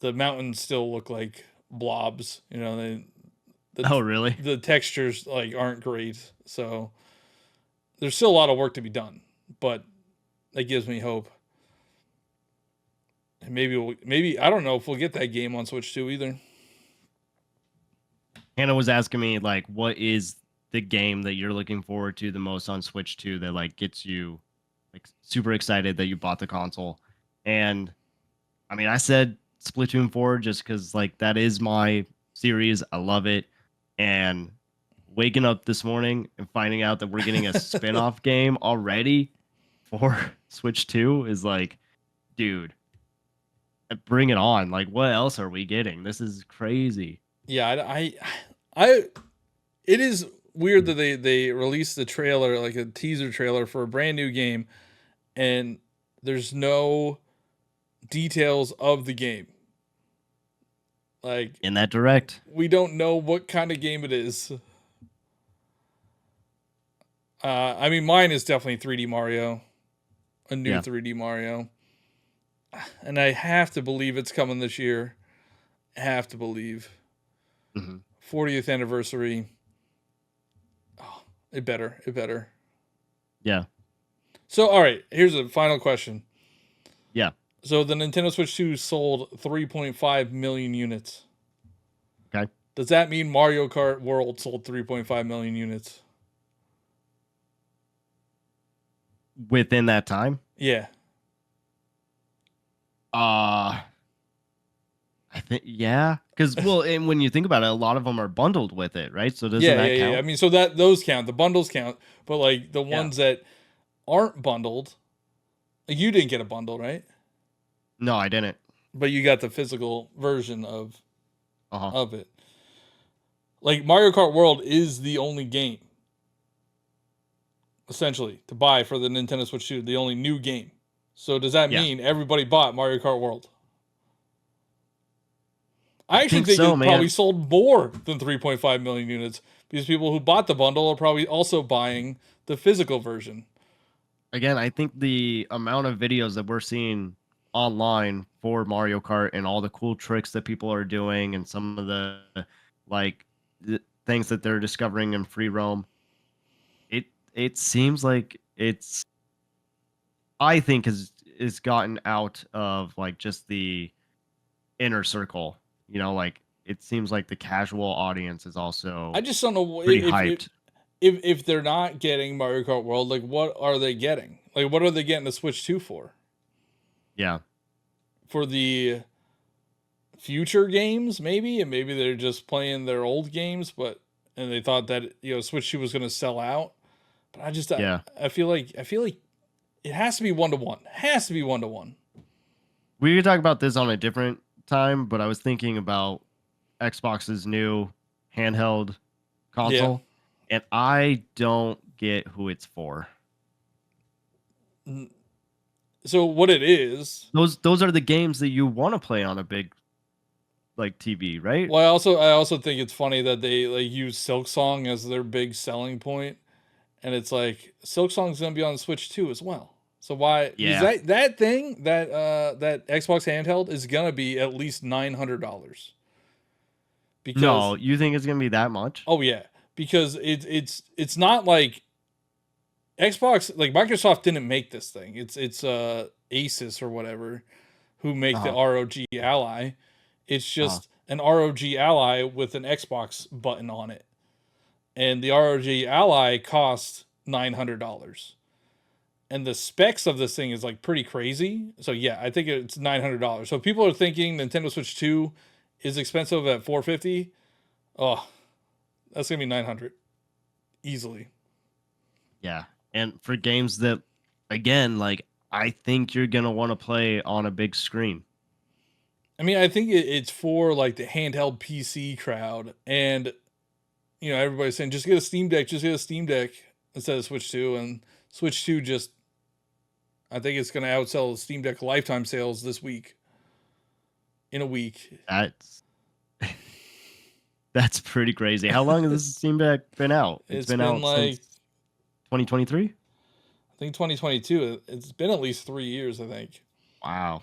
S3: the mountains still look like blobs. The
S2: Oh, really?
S3: the textures like aren't great. So there's still a lot of work to be done, but that gives me hope. And maybe I don't know if we'll get that game on Switch 2 either.
S2: Hannah was asking me like, what is the game that you're looking forward to the most on Switch 2 that like gets you like super excited that you bought the console? And I mean, I said Splatoon 4 just because like that is my series. I love it. And waking up this morning and finding out that we're getting a spin-off game already for Switch 2 is like, dude, bring it on. Like, what else are we getting? This is crazy.
S3: Yeah, I it is weird that they released the trailer, like a teaser trailer for a brand new game, and there's no details of the game. Like
S2: In that direct.
S3: we don't know what kind of game it is. I mean, mine is definitely 3D Mario, a new
S2: Yeah.
S3: 3D Mario, and I have to believe it's coming this year. have to believe.
S2: Hmm.
S3: 40th anniversary. Oh, it better. It better.
S2: Yeah.
S3: So, all right, here's a final question.
S2: Yeah.
S3: So, the Nintendo Switch 2 sold 3.5 million units.
S2: Okay.
S3: Does that mean Mario Kart World sold 3.5 million units?
S2: Within that time.
S3: Yeah.
S2: I think yeah, because well, and when you think about it, a lot of them are bundled with it, right? So doesn't that
S3: Yeah. I
S2: count?
S3: mean, so that those count. The bundles count, but like the
S2: Yeah.
S3: ones that aren't bundled, like you didn't get a bundle, right?
S2: No, I didn't.
S3: But you got the physical version
S2: Uh huh.
S3: of it. Like Mario Kart World is the only game essentially to buy for the Nintendo Switch 2, the only new game. So does that
S2: Yeah,
S3: mean everybody bought Mario Kart World?
S2: I
S3: I actually
S2: think
S3: think
S2: so,
S3: it probably
S2: man.
S3: sold more than 3.5 million units because people who bought the bundle are probably also buying the physical version.
S2: Again, I think the amount of videos that we're seeing online for Mario Kart and all the cool tricks that people are doing and some of the like things that they're discovering in free roam, it seems like it's I think is gotten out of like just the inner circle. You know, like it seems like the casual audience is
S3: I
S2: also
S3: just don't know
S2: pretty hyped.
S3: if they're not getting Mario Kart World, like what are they getting? Like what are they getting the Switch 2 for?
S2: Yeah.
S3: For the future games maybe, and maybe they're just playing their old games, but and they thought that Switch 2 was going to sell out. But
S2: Yeah.
S3: I feel like it has to be 1-to-1. Has to be 1-to-1.
S2: We could talk about this on a different time, but I was thinking about Xbox's new handheld
S3: Yeah.
S2: console, and I don't get who it's for.
S3: So what it is,
S2: Those are the games that you want to play on a big like TV, right?
S3: well, I also think it's funny that they like use Silk Song as their big selling point, and it's like Silk Song's gonna be on the Switch 2 as well. So why? Because
S2: Yeah.
S3: that thing that Xbox handheld is gonna be at least $900.
S2: No,
S3: Because
S2: you think it's gonna be that much?
S3: oh yeah, because it's not like Xbox, like Microsoft didn't make this thing. It's Asus or whatever who make the
S2: Uh-huh.
S3: ROG Ally. It's
S2: Uh-huh.
S3: just an ROG Ally with an Xbox button on it. And the ROG Ally costs $900. And the specs of this thing is like pretty crazy. So yeah, I think it's $900. So if people are thinking Nintendo Switch 2 is expensive at 450. Oh, that's going to be 900 easily.
S2: Yeah. And for games that again, like I think you're gonna want to play on a big screen.
S3: I mean, I think it's for like the handheld PC crowd, and everybody's saying just get a Steam Deck, just get a Steam Deck instead of Switch 2, and Switch 2 just, I think it's going to outsell the Steam Deck lifetime sales this week. In a week,
S2: That's that's pretty crazy. How long has this Steam Deck been out? It's
S3: it's
S2: been
S3: been
S2: out since
S3: like
S2: 2023.
S3: I think 2022. It's been at least 3 years, I think.
S2: Wow.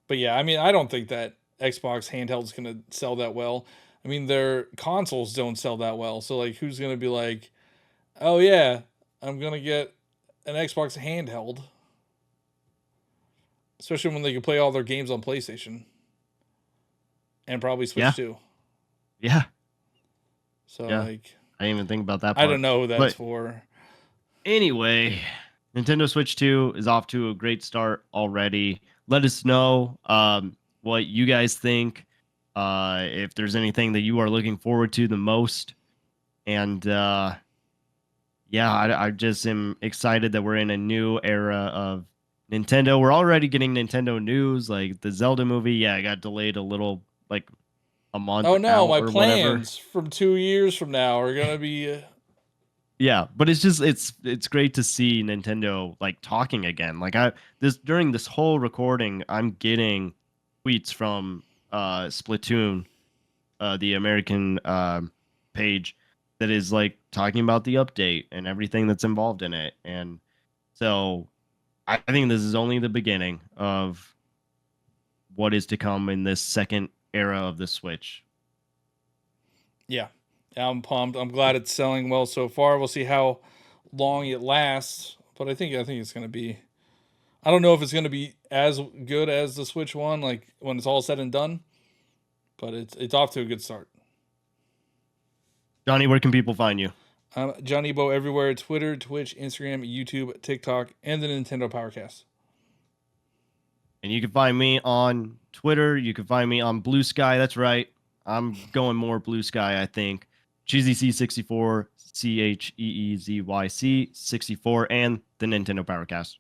S3: But yeah, I mean, I don't think that Xbox handheld is going to sell that well. I mean, their consoles don't sell that well. So like, who's going to be like, oh yeah, I'm going to get an Xbox handheld, especially when they can play all their games on PlayStation and probably
S2: Yeah.
S3: Switch 2.
S2: Yeah.
S3: So
S2: Yeah.
S3: like,
S2: I didn't even think about that
S3: I
S2: part.
S3: don't know who that's
S2: But
S3: for.
S2: anyway, Nintendo Switch 2 is off to a great start already. Let us know what you guys think. If there's anything that you are looking forward to the most. And yeah, I just am excited that we're in a new era of Nintendo. We're already getting Nintendo news, like the Zelda movie. Yeah, it got delayed a little, like a month
S3: Oh no,
S2: out
S3: my
S2: or whatever.
S3: plans from 2 years from now are gonna be.
S2: Yeah, but it's just it's great to see Nintendo like talking again. Like I this during this whole recording, I'm getting tweets from Splatoon, the American page that is like talking about the update and everything that's involved in it. And so I think this is only the beginning of what is to come in this second era of the Switch.
S3: Yeah, I'm pumped. I'm glad it's selling well so far. We'll see how long it lasts, but I think it's gonna be. I don't know if it's gonna be as good as the Switch One, like when it's all said and done, but it's off to a good start.
S2: Johnny, where can people find you?
S3: Johnny Bo everywhere: Twitter, Twitch, Instagram, YouTube, TikTok, and the Nintendo Powercast.
S2: And you can find me on Twitter. You can find me on Blue Sky. That's right. I'm going more Blue Sky, I think. CheezyC64, CheeeZYC 64, and the Nintendo Powercast.